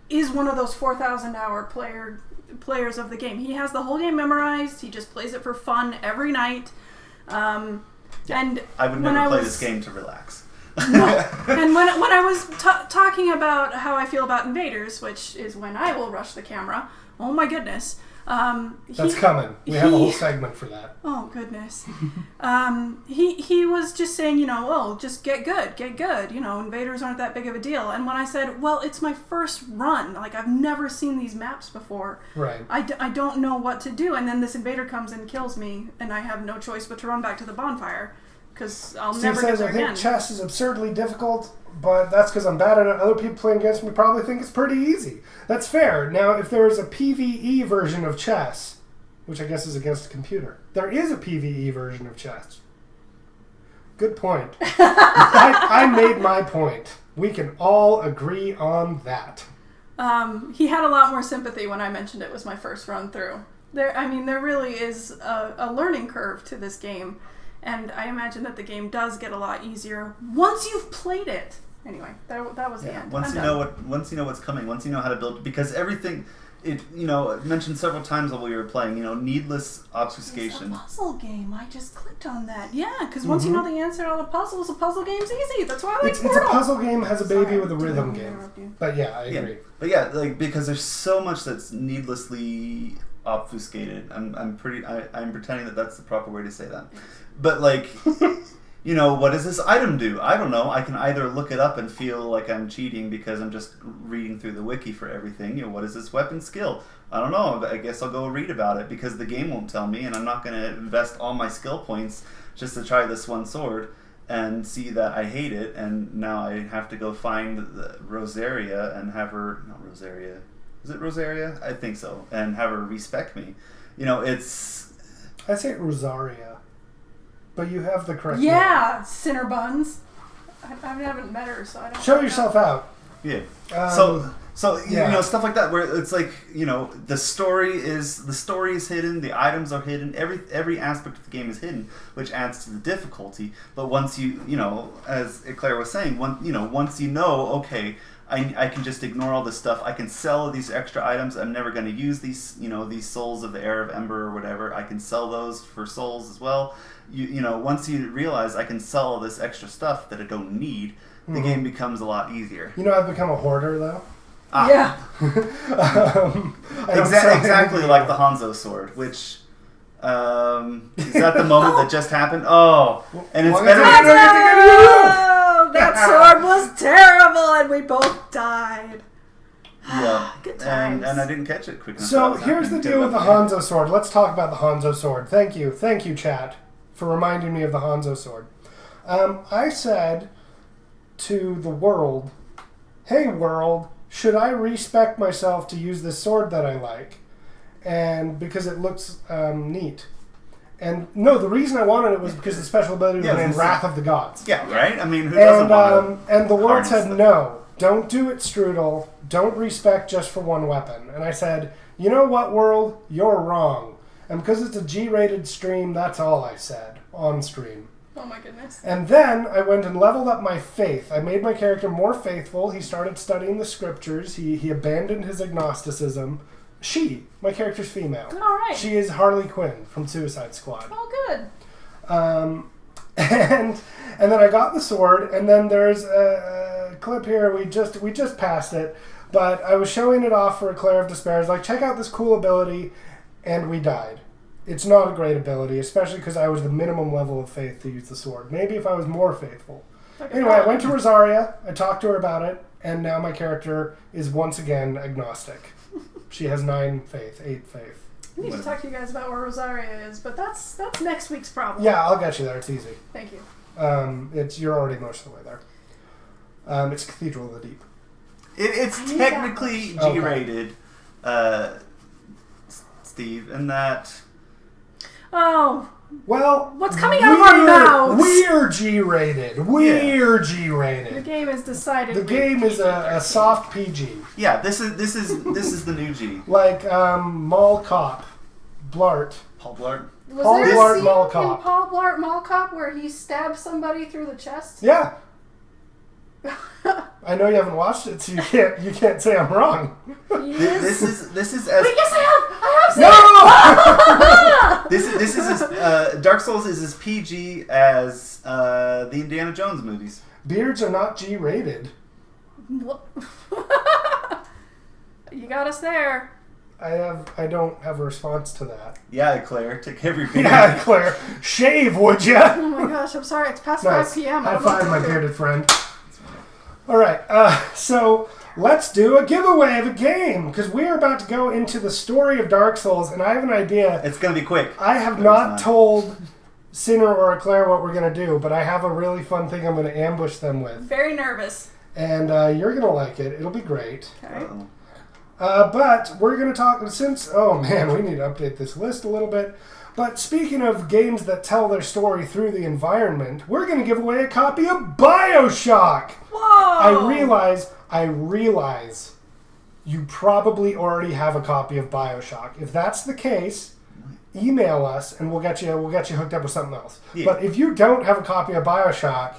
is one of those 4,000 hour players of the game. He has the whole game memorized. He just plays it for fun every night. And I would when never play was- this game to relax. No. And when I was talking about how I feel about Invaders, which is when I will rush the camera, oh my goodness, That's coming. We have a whole segment for that. Oh goodness. He was just saying, just get good. Invaders aren't that big of a deal. And when I said, well, it's my first run, like I've never seen these maps before. Right. I don't know what to do, and then this invader comes and kills me, and I have no choice but to run back to the bonfire because I'll Steve never says, get there I think again. chess is absurdly difficult, but that's because I'm bad at it. Other people playing against me probably think it's pretty easy. That's fair. Now, if there is a PvE version of chess, which I guess is against a computer, there is a PvE version of chess. Good point. I made my point. We can all agree on that. He had a lot more sympathy when I mentioned it was my first run through. There really is a learning curve to this game, and I imagine that the game does get a lot easier once you've played it. Anyway, that was the end. Once you know what's coming, once you know how to build, because everything, it mentioned several times while we were playing, needless obfuscation. It's a puzzle game. I just clicked on that. Yeah, because once you know the answer to all the puzzles, a puzzle game's easy. That's why I like It's Portal. a puzzle game, has a baby Sorry, with a rhythm didn't game. interrupt you. But yeah, I agree. But yeah, because there's so much that's needlessly obfuscated. I'm pretending that that's the proper way to say that. But what does this item do? I don't know. I can either look it up and feel like I'm cheating because I'm just reading through the wiki for everything. What is this weapon skill? I don't know. I guess I'll go read about it because the game won't tell me, and I'm not going to invest all my skill points just to try this one sword and see that I hate it, and now I have to go find the Rosaria and have her... Not Rosaria. Is it Rosaria? I think so. And have her respect me. It's... I say Rosaria. But you have the correct Yeah, Cinderbuns. I haven't met her, so I don't name. Show know. yourself out. Yeah. Um, So stuff like that where it's like, the story is hidden, the items are hidden, every aspect of the game is hidden, which adds to the difficulty. But once you as Claire was saying, once you know, okay, I can just ignore all this stuff. I can sell these extra items. I'm never going to use these, these souls of the Heir of Ember or whatever. I can sell those for souls as well. Once you realize I can sell all this extra stuff that I don't need, the game becomes a lot easier. I've become a hoarder, though. Yeah. Exactly like the Hanzo sword, which is that the moment that just happened? Oh, and it's better. Oh, that sword was terrible, and we both died. Yeah, Good times. and I didn't catch it quick enough. So here's the deal with the Hanzo sword. Let's talk about the Hanzo sword. Thank you, chat, for reminding me of the Hanzo sword. I said to the world, "Hey world, should I respec myself to use this sword that I like?" And because it looks neat. And no, the reason I wanted it was because the special ability was named Wrath of the Gods. Yeah, right? I mean, who doesn't want to? And the world harness said, them? no, don't do it, Strudel. Don't respec just for one weapon. And I said, you know what, world? You're wrong. And because it's a G-rated stream, that's all I said on stream. Oh my goodness. And then I went and leveled up my faith. I made my character more faithful. He started studying the scriptures. He abandoned his agnosticism. My character's female. All right. She is Harley Quinn from Suicide Squad. Oh, good. And then I got the sword, and then there's a clip here. We just passed it, but I was showing it off for Claire of Despair. I was like, check out this cool ability, and we died. It's not a great ability, especially because I was the minimum level of faith to use the sword. Maybe if I was more faithful. Anyway, I went to Rosaria, I talked to her about it, and now my character is once again agnostic. She has 8 faith. I need to talk to you guys about where Rosaria is, but that's next week's problem. Yeah, I'll get you there. It's easy. Thank you. You're already most of the way there. It's Cathedral of the Deep. It's technically G-rated, Steve, in that... Oh. Well, what's coming out of our mouths? We're G-rated. The G-rated. game is decidedly The game is a soft PG. Yeah, this is the new G. Like Mall Cop, Blart. Paul Blart. Was Paul there Blart a scene Mall in Cop. Paul Blart Mall Cop where he stabbed somebody through the chest? Yeah. I know you haven't watched it, so you can't say I'm wrong. This is as Wait, yes, I have seen it. this is as Dark Souls is as PG as the Indiana Jones movies. Beards are not G-rated. What? You got us there. I don't have a response to that. Yeah, Claire, take every beer. Yeah, Claire, shave, would ya? Oh my gosh, I'm sorry. It's past Nice. 5 p.m. I High don't know what five, to my do. bearded friend. All right, so let's do a giveaway of a game because we're about to go into the story of Dark Souls, and I have an idea. It's gonna be quick. I have There's not told Sinner or Claire what we're gonna do, but I have a really fun thing I'm gonna ambush them with, Very nervous. and you're gonna like it. It'll be great. Okay. Uh-oh. But we're going to talk since, oh man, we need to update this list a little bit. But speaking of games that tell their story through the environment, we're going to give away a copy of BioShock. Whoa! I realize you probably already have a copy of BioShock. If that's the case, email us and we'll get you hooked up with something else. Yeah. But if you don't have a copy of BioShock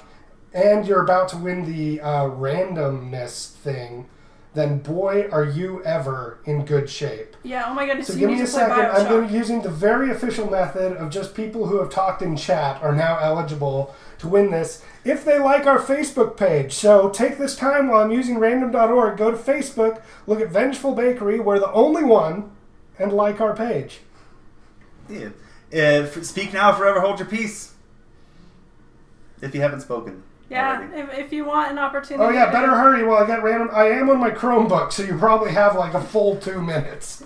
and you're about to win the randomness thing, then boy, are you ever in good shape. Yeah, oh my goodness, So you give need me a to play second. I'm Bioshock. going to be using the very official method of just people who have talked in chat are now eligible to win this if they like our Facebook page. So take this time while I'm using random.org, go to Facebook, look at Vengeful Bakery, we're the only one, and like our page. Yeah. Speak now, forever hold your peace. If you haven't spoken. Yeah, already. if you want an opportunity. Oh yeah, better hurry while I get random. I am on my Chromebook, so you probably have like a full 2 minutes.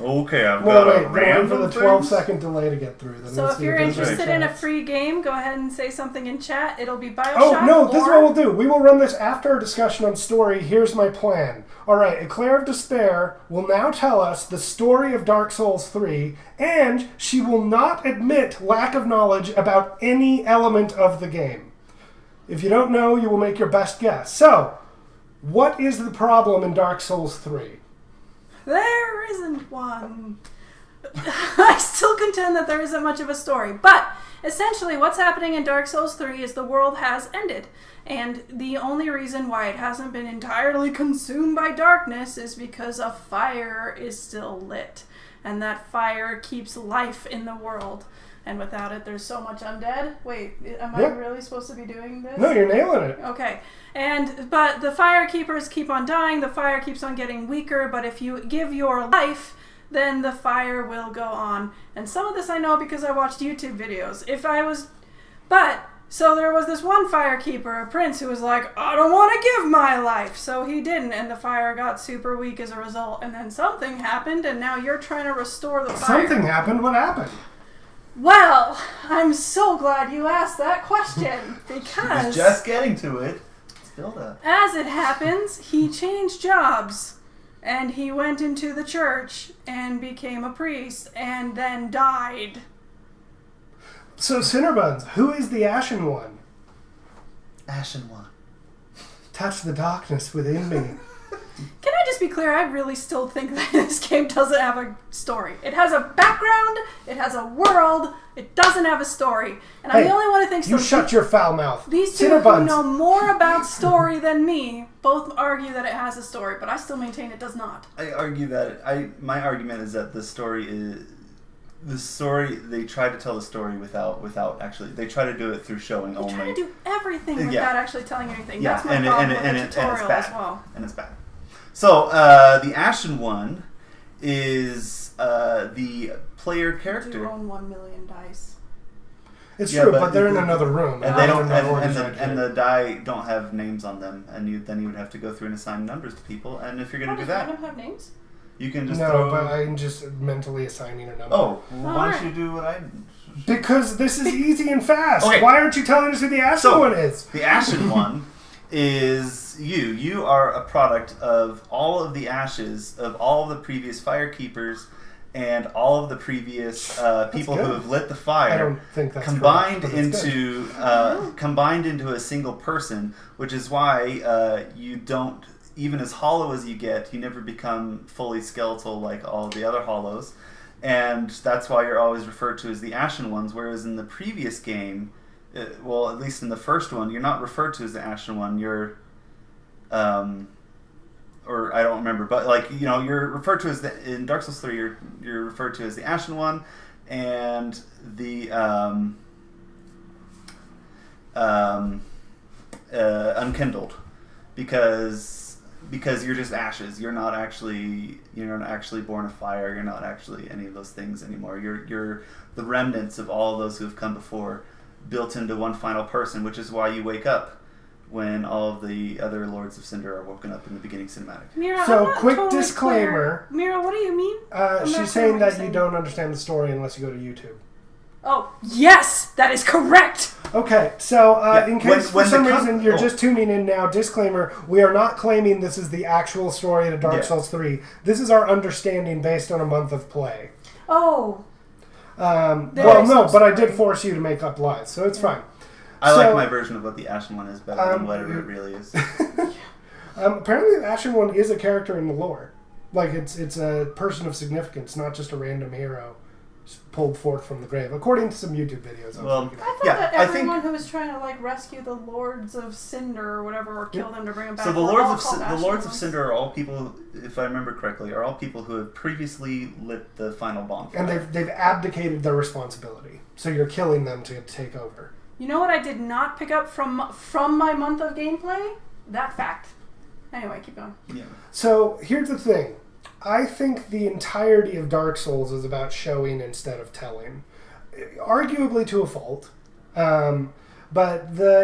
Okay, I've Well, got wait, a wait for the random 12-second delay to get through. Then So let's if see you're there's interested any in a chats. free game, go ahead and say something in chat. It'll be Bioshock. Oh, no, this is or- what we'll do. We will run this after our discussion on story. Here's my plan. All right, Eclair of Despair will now tell us the story of Dark Souls 3, and she will not admit lack of knowledge about any element of the game. If you don't know, you will make your best guess. So, what is the problem in Dark Souls 3? There isn't one. I still contend that there isn't much of a story. But essentially what's happening in Dark Souls 3 is the world has ended. And the only reason why it hasn't been entirely consumed by darkness is because a fire is still lit. And that fire keeps life in the world. And without it, there's so much undead. Wait, am I Yeah. really supposed to be doing this? No, you're nailing it. Okay. But the fire keepers keep on dying, the fire keeps on getting weaker, but if you give your life, then the fire will go on. And some of this I know because I watched YouTube videos. So there was this one fire keeper, a prince, who was like, I don't want to give my life. So he didn't, and the fire got super weak as a result. And then something happened, and now you're trying to restore the fire. Something happened. What happened? Well, I'm so glad you asked that question, I because... was just getting to it. Still that. As it happens, he changed jobs, and he went into the church and became a priest, and then died. So, Cinderbuns, who is the Ashen One? Ashen one. Touch the darkness within me. Can I just be clear? I really still think that this game doesn't have a story. It has a background, it has a world, it doesn't have a story. And I'm Hey, the only one who thinks You so. shut your foul mouth. These two who Cinderbuns. know more about story than me both argue that it has a story, but I still maintain it does not. I argue that my argument is that the story they try to tell the story without actually, they try to do it through showing They only. try to do everything Yeah. without actually telling you anything. Yeah, That's my and problem it- with and the it- and it's tutorial bad. as well. And it's bad. So, the Ashen One is the player You character. own 1 million dice. It's Yeah, true, but but they're in the- another room. And they don't, they're not and organized the yet. die don't have names on them, and then you would have to go through and assign numbers to people. And if you're How gonna do does that, random have names? you can just No, throw. but I'm just mentally assigning a number. Oh, well, why don't Alright. you do what I? Because this is easy and fast. Okay. Why aren't you telling us who the Ashen So- One is? The Ashen One is you. You are a product of all of the ashes of all of the previous firekeepers and all of the previous people who good. have lit the I fire. don't think that's Combined correct, but it's good. into combined into a single person, which is why you don't, even as hollow as you get, you never become fully skeletal like all of the other hollows, and that's why you're always referred to as the Ashen Ones. Whereas in the previous game, well, at least in the first one, you're not referred to as the Ashen One. You're or I don't remember, but like, you know, you're referred to as in Dark Souls 3, you're referred to as the Ashen One, and the Unkindled, because because you're just ashes. You're not actually born of fire. You're not actually any of those things anymore. You're the remnants of all those who have come before, built into one final person, which is why you wake up when all of the other Lords of Cinder are woken up in the beginning cinematic. Mira, So, I'm not quick totally disclaimer. clear. Mira, what do you mean? I'm not She's clear saying what that you're you saying. don't understand the story unless you go to YouTube. Oh, yes! That is correct! Okay, so Yeah, in case for when some the reason you're just tuning in now, disclaimer, we are not claiming this is the actual story to Dark Yeah. Souls 3. This is our understanding based on a month of play. Oh. Well, There is no, some but I did story. force you to make up lies, so it's fine. I like So- my version of what the Ashen one is better than whatever it really is. Apparently the Ashen One is a character in the lore. Like, it's a person of significance, not just a random hero pulled forth from the grave, according to some YouTube videos. I was Well, looking at. I thought Yeah, that I think- everyone who was trying to like rescue the Lords of Cinder or whatever, or kill them to bring them back. So the were Lords all of called the Ashen Lords of Ones. Cinder are all people, if I remember correctly, are all people who have previously lit the final bonfire. And they've abdicated their responsibility, so you're killing them to take over. You know what I did not pick up from my month of gameplay? That fact. Anyway, keep going. Yeah. So here's the thing. I think the entirety of Dark Souls is about showing instead of telling. Arguably to a fault. But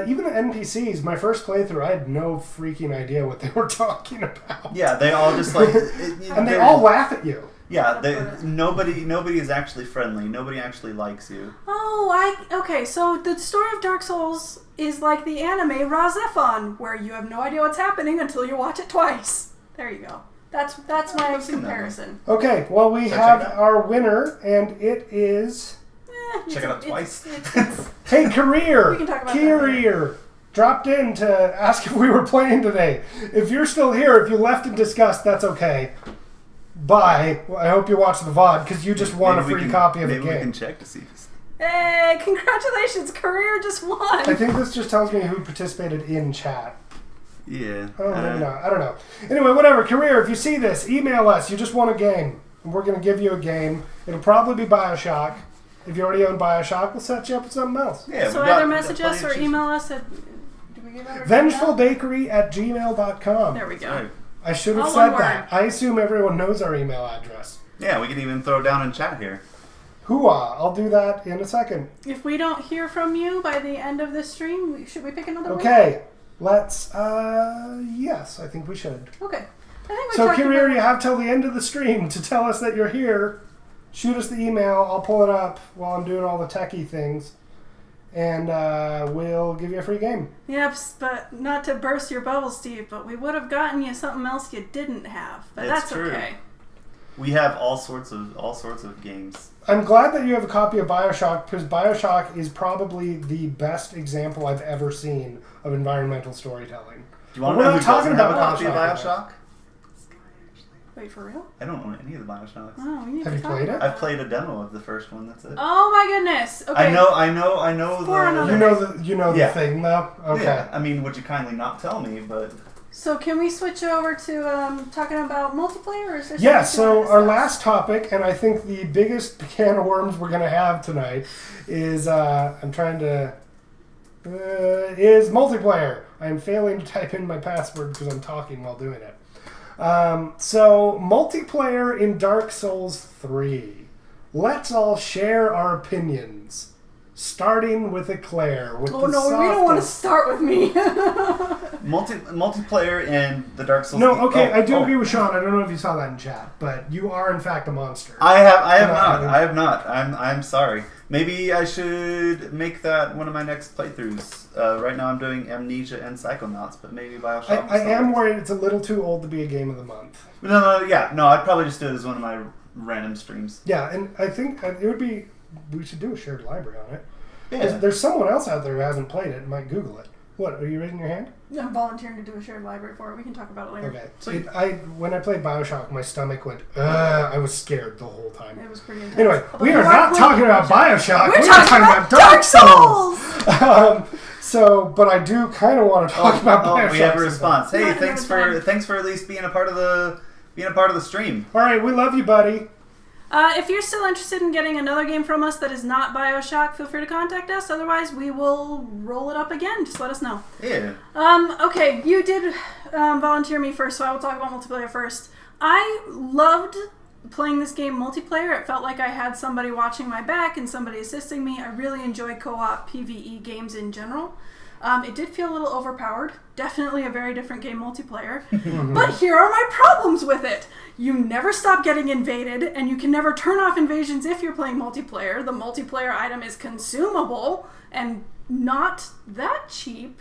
even the NPCs, my first playthrough, I had no freaking idea what they were talking about. Yeah, they all just like... And they all laugh at you. Yeah, nobody is actually friendly. Nobody actually likes you. Okay, so the story of Dark Souls is like the anime Ra Zephon, where you have no idea what's happening until you watch it twice. There you go. That's my I've seen that comparison. Okay, well, we Check have it out. our winner, and it is... Check it out twice. Hey, Career! We can talk about that Career! Dropped in to ask if we were playing today. If you're still here, if you left in disgust, that's okay. Bye. Well, I hope you watch the VOD, because you just won a Maybe we free can- copy of the Maybe we game. can check to see if it's... Hey, congratulations, Career just won! I think this just tells me who participated in chat. Yeah. Oh, maybe not. I don't know. Anyway, whatever. Career, if you see this, email us. You just won a game. And we're going to give you a game. It'll probably be Bioshock. If you already own Bioshock, we'll set you up with something else. Yeah, So we got- either we got message plenty us of or choose- email us at... Do we give out our email? VengefulBakery@gmail.com. There we go. Sorry. I should have All said one that. I assume everyone knows our email address. Yeah, we can even throw it down in chat here. Hooah. I'll do that in a second. If we don't hear from you by the end of this stream, should we pick another one? Okay. Let's, yes, I think we should. Okay. I think we So, talked Career, about- you have till the end of the stream to tell us that you're here. Shoot us the email. I'll pull it up while I'm doing all the techie things. And we'll give you a free game. Yep, but not to burst your bubble, Steve, but we would have gotten you something else you didn't have. But It's that's true. okay. We have all sorts of games. I'm glad that you have a copy of Bioshock, because Bioshock is probably the best example I've ever seen of environmental storytelling. Do you want We're to know not who talking doesn't have a about copy of Bioshock Bioshock? Wait, for real? I don't own any of the Bioshocks. Oh, we need Have to you talk played it? about I've that. played a demo of the first one. That's it. Oh my goodness. Okay. I know For another- You know the Yeah. thing, though? Okay. Yeah, I mean, would you kindly not tell me? But So can we switch over to talking about multiplayer? Or is there Yeah, something you so wanna our discuss? last topic, and I think the biggest can of worms we're going to have tonight, is is multiplayer. I'm failing to type in my password because I'm talking while doing it. So, multiplayer in Dark Souls 3. Let's all share our opinions. Starting with Eclair. With Oh the no, we don't want to softest- start with me. multiplayer in the Dark Souls. No, okay, I do oh. agree with Sean. I don't know if you saw that in chat, but you are in fact a monster. I have No, not. I- I have not. I'm sorry. Maybe I should make that one of my next playthroughs. Right now I'm doing Amnesia and Psychonauts, but maybe Bioshock. I am worried it's a little too old to be a game of the month. No, I'd probably just do it as one of my random streams. Yeah, and I think it would be. We should do a shared library on it. 'Cause Yeah. there's someone else out there who hasn't played it and might Google it. What, are you raising your hand? I'm volunteering to do a shared library for it. We can talk about it later. Okay. Sweet. When I played Bioshock, my stomach went, I was scared the whole time. It was pretty intense. Anyway, Although we you are not playing talking about Bioshock. We're We are talking about Dark Souls! But I do kind of want to talk about Bioshock. We have a sometime. response. Hey, Not thanks another time. for at least being a part of the stream. All right, we love you, buddy. If you're still interested in getting another game from us that is not Bioshock, feel free to contact us. Otherwise, we will roll it up again. Just let us know. Yeah. Okay, you did volunteer me first, so I will talk about multiplayer first. I loved playing this game multiplayer. It felt like I had somebody watching my back and somebody assisting me. I really enjoy co-op PvE games in general. It did feel a little overpowered. Definitely a very different game multiplayer. But here are my problems with it. You never stop getting invaded, and you can never turn off invasions if you're playing multiplayer. The multiplayer item is consumable and not that cheap.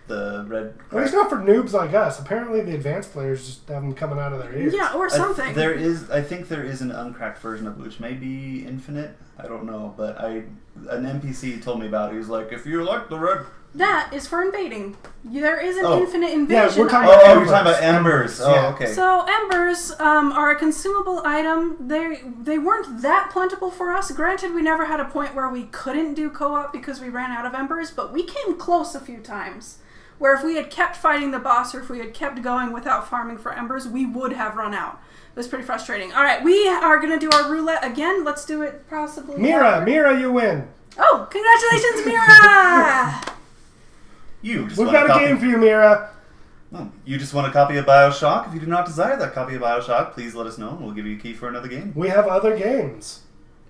The red. At least not for noobs like us. Apparently, the advanced players just have them coming out of their ears. Yeah, or something. I think there is an uncracked version of it, which may be infinite. I don't know, but an NPC told me about it. He was like, if you like the red. That is for invading. There is an Oh. infinite Yeah, invasion. we're talking Oh, about you're talking about embers. Oh, Yeah. okay. So embers are a consumable item. They weren't that plentiful for us. Granted, we never had a point where we couldn't do co-op because we ran out of embers, but we came close a few times. Where if we had kept fighting the boss or if we had kept going without farming for embers, we would have run out. It was pretty frustrating. All right, we are going to do our roulette again. Let's do it possibly. Mira, you win. Oh, congratulations, Mira! You just We've want got a game for you, Mira. Oh, you just want a copy of Bioshock? If you do not desire that copy of Bioshock, please let us know and we'll give you a key for another game. We have other games.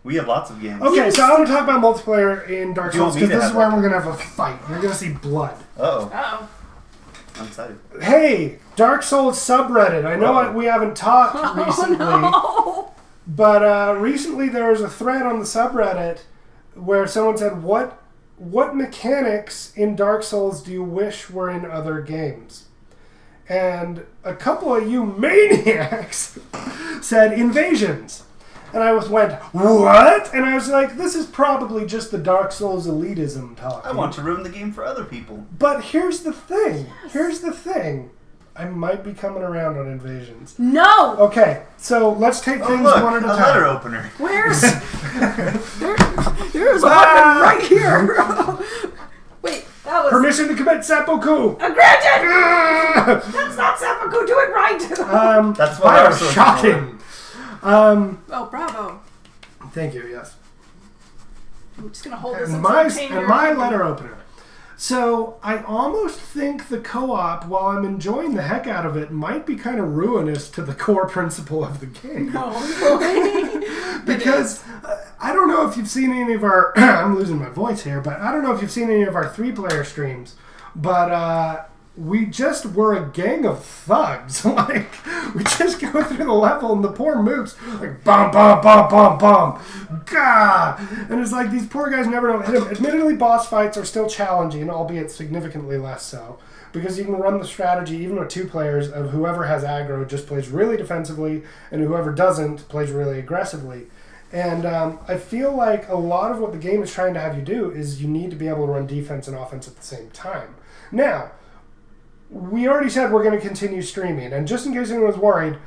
We have lots of games. Okay, Yes. so I want to talk about multiplayer in Dark Do you want Souls me because to this is have where that? we're going to have a fight. You're going to see blood. Uh-oh. Uh-oh. I'm excited. Hey, Dark Souls subreddit. I know Uh-oh. we haven't talked recently, Oh, no! but recently there was a thread on the subreddit where someone said, what mechanics in Dark Souls do you wish were in other games? And a couple of you maniacs said invasions. And I went, what? And I was like, this is probably just the Dark Souls elitism talking. I want to ruin the game for other people. But here's the thing. I might be coming around on invasions. No! Okay, so let's take Oh, things look, one at a a letter time. opener. Where's... There's a weapon right here! Wait, that was... Permission to commit seppuku. Granted! That's not seppuku, do it right! That's what I was looking shocking. Oh, bravo. Thank you. Yes. I'm just gonna hold this And until I obtain your- my letter opener. So I almost think the co-op, while I'm enjoying the heck out of it, might be kind of ruinous to the core principle of the game. No. Because I don't know if you've seen any of our... I'm losing my voice here, but I don't know if you've seen any of our 3-player streams, but we just were a gang of thugs. Like, we just go through the level and the poor mooks, like, bum, bum, bum, bum, bum, gah! And it's like, these poor guys never know hit him. Admittedly, boss fights are still challenging, albeit significantly less so. Because you can run the strategy, even with 2 players, of whoever has aggro just plays really defensively, and whoever doesn't plays really aggressively. And I feel like a lot of what the game is trying to have you do is you need to be able to run defense and offense at the same time. Now, we already said we're going to continue streaming, and just in case anyone's worried,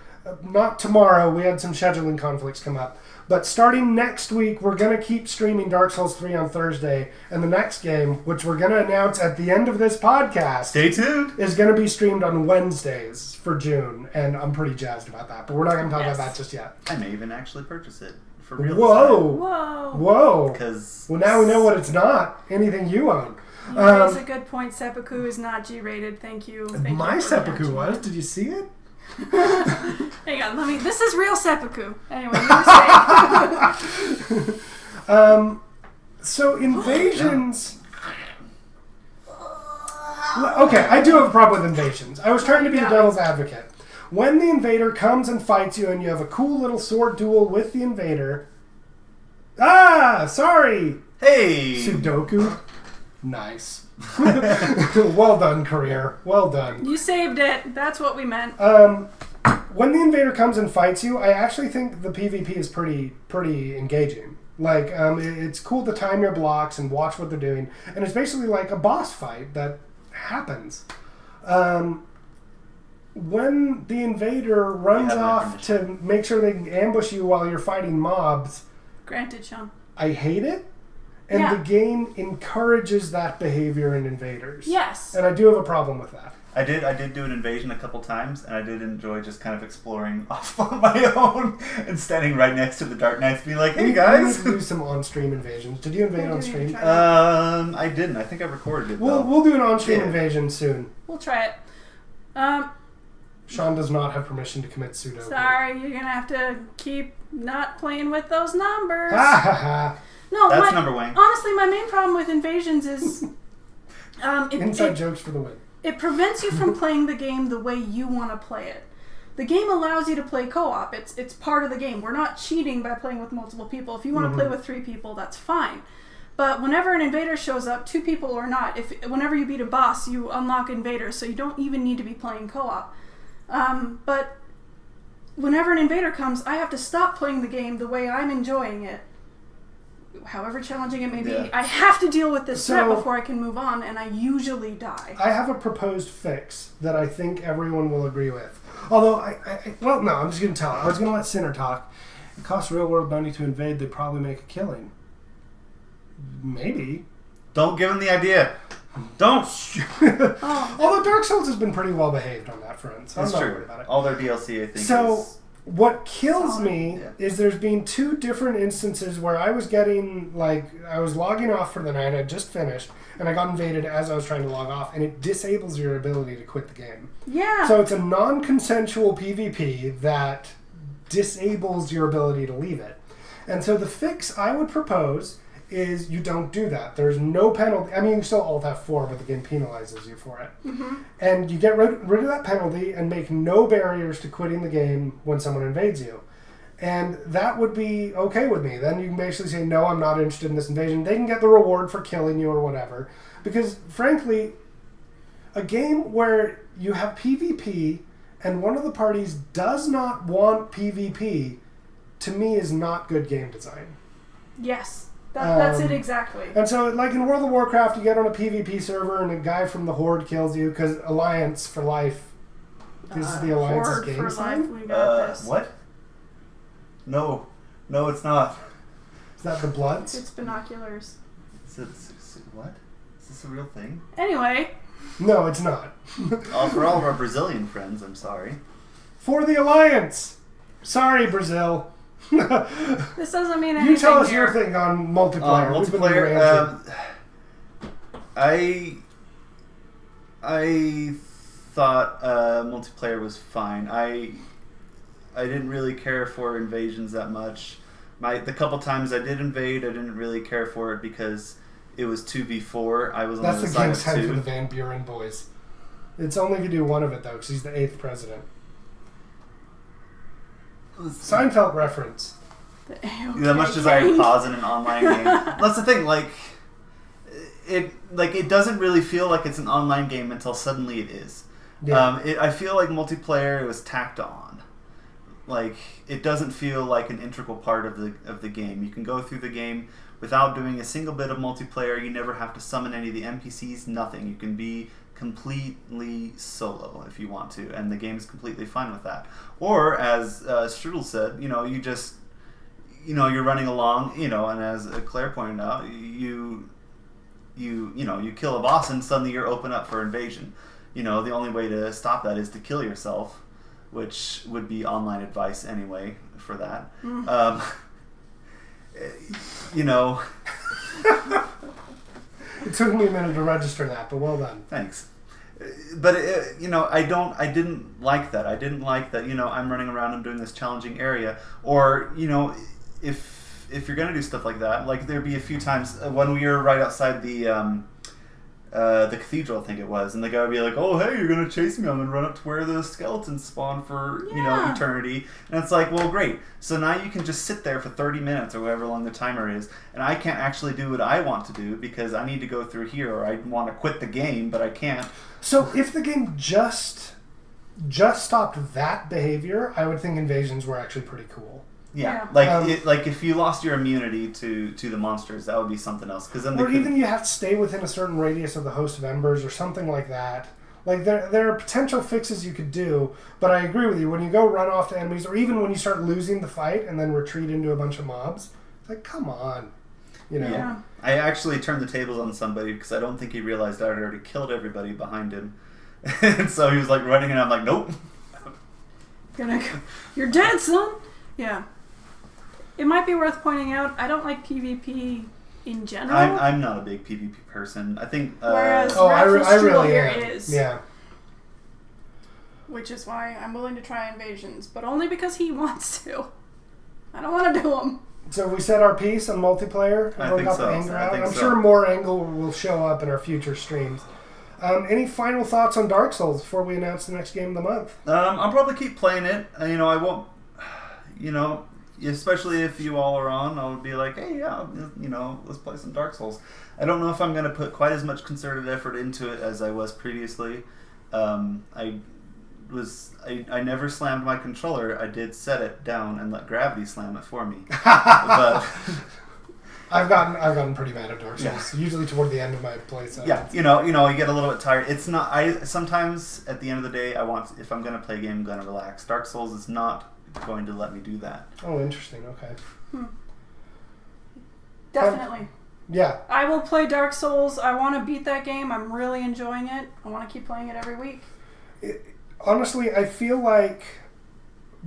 not tomorrow, we had some scheduling conflicts come up, but starting next week, we're going to keep streaming Dark Souls 3 on Thursday, and the next game, which we're going to announce at the end of this podcast, Stay tuned. is going to be streamed on Wednesdays for June, and I'm pretty jazzed about that, but we're not going to talk Yes. about that just yet. I may even actually purchase it for real. Whoa! Whoa. Whoa! Because Well, now we know what it's not. Anything you own. You raise a good point. Seppuku is not G-rated. Thank you. Thank you My for seppuku catching was. that. Did you see it? Hang on, this is real seppuku. Anyway, you were saying. So invasions. Okay, I do have a problem with invasions. I was trying to be the devil's advocate. When the invader comes and fights you, and you have a cool little sword duel with the invader. Ah, sorry. hey, Sudoku. Nice. Well done, career. Well done. You saved it. That's what we meant. When the invader comes and fights you, I actually think the PvP is pretty engaging. Like, it's cool to time your blocks and watch what they're doing, and it's basically like a boss fight that happens. When the invader runs have an off to make sure they can ambush you while you're fighting mobs, Granted, Sean. I hate it, and Yeah. the game encourages that behavior in invaders. Yes. And I do have a problem with that. I did do an invasion a couple times, and I did enjoy just kind of exploring off on my own and standing right next to the Dark Knights, being like, "Hey We guys." need to do some on-stream invasions. Did you invade Yeah, on do you stream? try? I didn't. I think I recorded it. We'll though. do an on-stream Yeah. invasion soon. We'll try it. Sean does not have permission to commit Sudoku. Sorry, you're gonna have to keep not playing with those numbers. Ha ha ha. No, That's number one. Honestly, my main problem with Invasions is Inside jokes for the win. it prevents you from playing the game the way you want to play it. The game allows you to play co-op. It's part of the game. We're not cheating by playing with multiple people. If you want to play with 3 people, that's fine. But whenever an invader shows up, 2 people or not, whenever you beat a boss, you unlock invaders, so you don't even need to be playing co-op. But whenever an invader comes, I have to stop playing the game the way I'm enjoying it, however challenging it may be. Yeah. I have to deal with this threat So- before I can move on, and I usually die. I have a proposed fix that I think everyone will agree with. Although, well, no, I'm just going to tell it. I was going to let Sinner talk. It costs real world money to invade. They'd probably make a killing. Maybe. Don't give him the idea. Don't. Oh, Although Dark Souls has been pretty well behaved on that front, so That's I'm not true. worried about it. All their DLC, I think. So, is... what kills me Yeah. is there's been 2 different instances where I was getting, I was logging off for the night, I just finished, and I got invaded as I was trying to log off, and it disables your ability to quit the game. yeah. So it's a non-consensual PvP that disables your ability to leave it. And so the fix I would propose is you don't do that. There's no penalty. I mean, you still Alt F4, but the game penalizes you for it. Mm-hmm. And you get rid of that penalty and make no barriers to quitting the game when someone invades you. And that would be okay with me. Then you can basically say, no, I'm not interested in this invasion. They can get the reward for killing you or whatever. Because, frankly, a game where you have PvP and one of the parties does not want PvP, to me, is not good game design. Yes. That's it Um, exactly. And so, like in World of Warcraft, you get on a PvP server and a guy from the Horde kills you because Alliance for life. This is the Alliance's Horde game for sign? life. We got this. What? No, it's not. Is that the Bloods? It's binoculars. What? Is this a real thing? Anyway, No, it's not. For all of our Brazilian friends, I'm sorry. For the Alliance! Sorry, Brazil. this doesn't mean anything You tell us here. your thing on multiplayer. We've been Multiplayer. ranting. I thought multiplayer was fine. I didn't really care for invasions that much. The couple times I did invade, I didn't really care for it because it was 2v4. I was on That's the the side game of sign for 2. the Van Buren boys. It's only if you do one of it, though, because he's the 8th president. Seinfeld reference. That much desire to pause in an online game. That's the thing. It doesn't really feel like it's an online game until suddenly it is. Yeah. I feel like multiplayer was tacked on. Like, it doesn't feel like an integral part of the game. You can go through the game without doing a single bit of multiplayer. You never have to summon any of the NPCs. Nothing. You can be completely solo if you want to, and the game is completely fine with that. Or as Strudel said, you just you're running along, and as Claire pointed out, you kill a boss and suddenly you're open up for invasion. The only way to stop that is to kill yourself, which would be online advice anyway for that. It took me a minute to register that, but well done. Thanks. But I didn't like that. I didn't like that. I'm running around. I'm doing this challenging area. Or if you're gonna do stuff like that, like there'd be a few times when we were right outside the cathedral, I think it was, and the guy would be like, "Oh, hey, you're gonna chase me? I'm gonna run up to where the skeletons spawn for Yeah. eternity." And it's like, well, great. So now you can just sit there for 30 minutes or however long the timer is, and I can't actually do what I want to do because I need to go through here, or I want to quit the game, but I can't. So if the game just stopped that behavior, I would think invasions were actually pretty cool. Yeah, Yeah. like if you lost your immunity to the monsters, that would be something else. Because then Or even you have to stay within a certain radius of the host of embers or something like that. Like there are potential fixes you could do, but I agree with you. When you go run off to enemies, or even when you start losing the fight and then retreat into a bunch of mobs, it's like, come on, Yeah. I actually turned the tables on somebody because I don't think he realized I had already killed everybody behind him, and so he was like running, and I'm like, nope. You're dead, son. Yeah. It might be worth pointing out, I don't like PvP in general. I'm not a big PvP person. I think. Whereas Oh, I Raphael's really here am. is. Yeah. which is why I'm willing to try Invasions, but only because he wants to. I don't want to do them. So we said our piece on multiplayer. I Everyone think got so. the anger I out. think I'm so. sure more Angle will show up in our future streams. Any final thoughts on Dark Souls before we announce the next game of the month? I'll probably keep playing it. I won't. Especially if you all are on, I'll be like, hey, yeah, let's play some Dark Souls. I don't know if I'm going to put quite as much concerted effort into it as I was previously. I never slammed my controller. I did set it down and let gravity slam it for me. But I've gotten pretty mad at Dark Souls. Yeah. Usually toward the end of my playset. yeah, you get a little bit tired. It's not. Sometimes at the end of the day, if I'm going to play a game, I'm going to relax. Dark Souls is not going to let me do that. Oh, interesting. Okay. Definitely. Yeah. I will play Dark Souls. I want to beat that game. I'm really enjoying it. I want to keep playing it every week. Honestly, I feel like,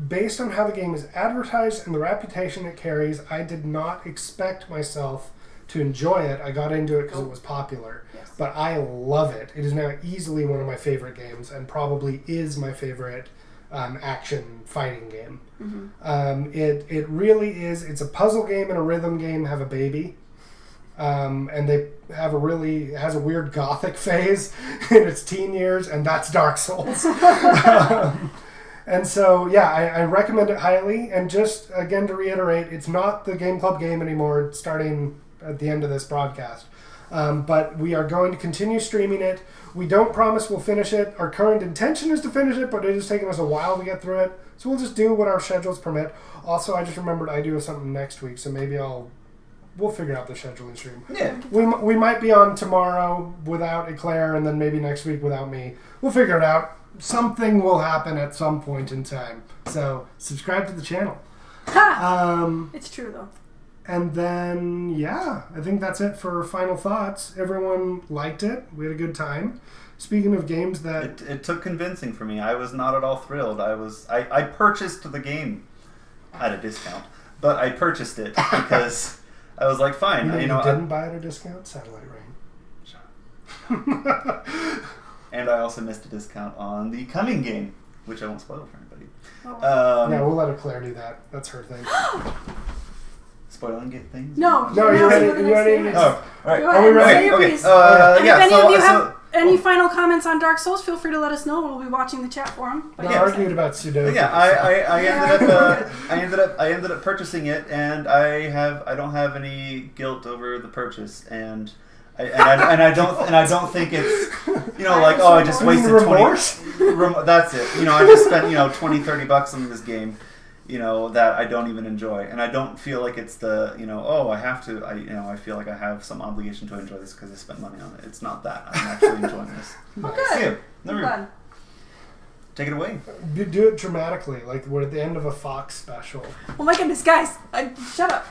based on how the game is advertised and the reputation it carries, I did not expect myself to enjoy it. I got into it because it was popular. Yes. But I love it. It is now easily one of my favorite games and probably is my favorite action fighting game. Mm-hmm. It really is. It's a puzzle game and a rhythm game have a baby. And they have it has a weird gothic phase in its teen years, and that's Dark Souls. And so, yeah, I recommend it highly. And just, again, to reiterate, it's not the Game Club game anymore starting at the end of this broadcast. But we are going to continue streaming it. We don't promise we'll finish it. Our current intention is to finish it, but it is taking us a while to get through it. So we'll just do what our schedules permit. Also, I just remembered I do have something next week, so maybe we'll figure out the scheduling stream. Yeah. We might be on tomorrow without Eclair, and then maybe next week without me. We'll figure it out. Something will happen at some point in time. So subscribe to the channel. It's true, though. And then, yeah, I think that's it for final thoughts. Everyone liked it. We had a good time. Speaking of games that... It took convincing for me. I was not at all thrilled. I purchased the game at a discount, but I purchased it because I was like, fine. You didn't buy it at a discount? Satellite Rain. And I also missed a discount on the coming game, which I won't spoil for anybody. Yeah, we'll let Eclair do that. That's her thing. Spoiling things? No, you're ready. You ready? Oh, all right. Go ahead, Are we ready? say your Okay. piece. Yeah. And if any of you so have any final comments on Dark Souls, feel free to let us know. We'll be watching the chat for them. We argued about Sudoku. yeah, I ended up purchasing it, and I don't have any guilt over the purchase, and I don't think it's I just You mean wasted remorse? 20. That's it. I just spent $20-$30 on this game. That I don't even enjoy, and I don't feel like it's the I have to. I feel like I have some obligation to enjoy this because I spent money on it. It's not that. I'm actually enjoying this. Oh, good. See ya. I'm glad. Take it away. Do it dramatically, like we're at the end of a Fox special. Oh my goodness, guys! Shut up.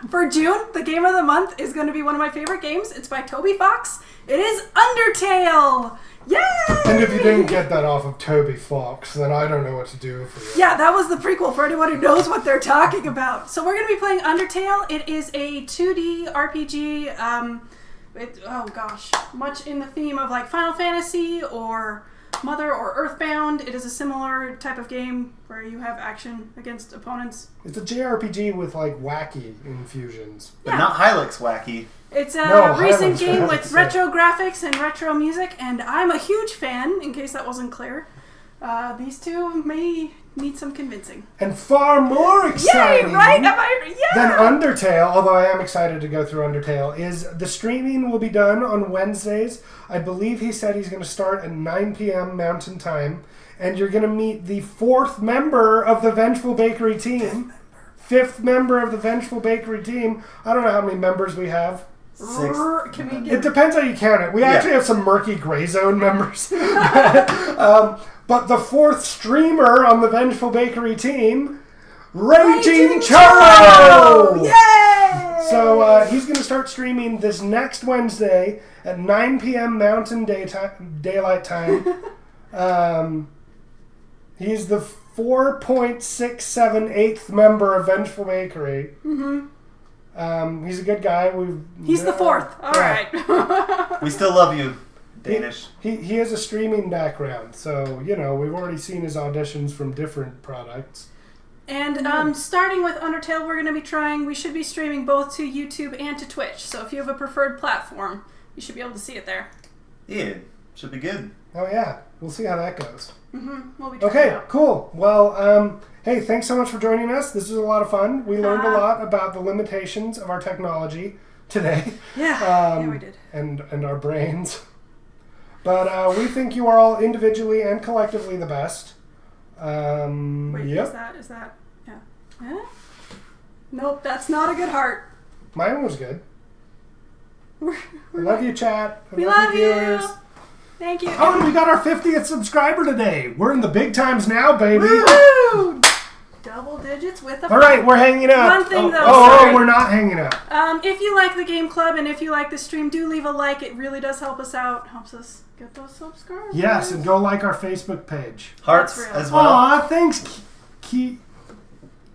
For June, the game of the month is going to be one of my favorite games. It's by Toby Fox. It is Undertale. Yay! And if you didn't get that off of Toby Fox, then I don't know what to do for you. Yeah, that was the prequel for anyone who knows what they're talking about. So we're going to be playing Undertale. It is a 2D RPG. Much in the theme of like Final Fantasy or Mother or Earthbound. It is a similar type of game where you have action against opponents. It's a JRPG with like wacky infusions. But not Hylix wacky. It's a No, recent Highlands, game for with heaven's retro graphics and retro music, and I'm a huge fan, in case that wasn't clear. These two may need some convincing. And far more exciting Yay, right? than Undertale, although I am excited to go through Undertale, is the streaming will be done on Wednesdays. I believe he said he's going to start at 9 p.m. Mountain Time, and you're going to meet the fourth member of the Vengeful Bakery team. Fifth member of the Vengeful Bakery team. I don't know how many members we have. 6. Can we It get... depends how you count it. We actually have some murky gray zone members. But the fourth streamer on the Vengeful Bakery team, Raging Churro! Yay! So he's going to start streaming this next Wednesday at 9 p.m. Mountain Daylight Time. He's the 4.678th member of Vengeful Bakery. Mm-hmm. He's a good guy. He's the fourth. All right. We still love you. Danish. He has a streaming background, so we've already seen his auditions from different products. And starting with Undertale, we should be streaming both to YouTube and to Twitch. So if you have a preferred platform, you should be able to see it there. Yeah, should be good. Oh yeah, we'll see how that goes. We'll be trying it Okay, out. cool. Well, hey, thanks so much for joining us. This was a lot of fun. We learned a lot about the limitations of our technology today. Yeah, we did. And our brains. But we think you are all individually and collectively the best. Wait, yep. is that, yeah. Eh? Nope, that's not a good heart. Mine was good. I love you, chat. I We love love you, viewers. you. Thank you. Oh, and we got our 50th subscriber today. We're in the big times now, baby. Woo! Double digits with a All right, we're hanging up. One thing, though, Oh, sorry. we're not hanging up. If you like the Game Club and if you like the stream, do leave a like. It really does help us out. Helps us get those subscribers. Yes, and go like our Facebook page. Hearts That's real. as well. Aw, thanks, Career.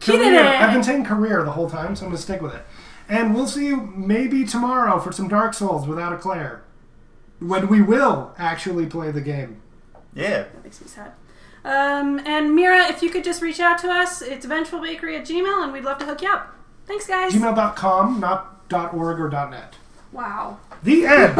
Career. I've been saying career the whole time, so I'm going to stick with it. And we'll see you maybe tomorrow for some Dark Souls without a Claire. When we will actually play the game. Yeah. That makes me sad. And Mira, if you could just reach out to us, it's vengefulbakery@gmail.com, and we'd love to hook you up. Thanks, guys. Gmail.com, not .org or .net. Wow. The end.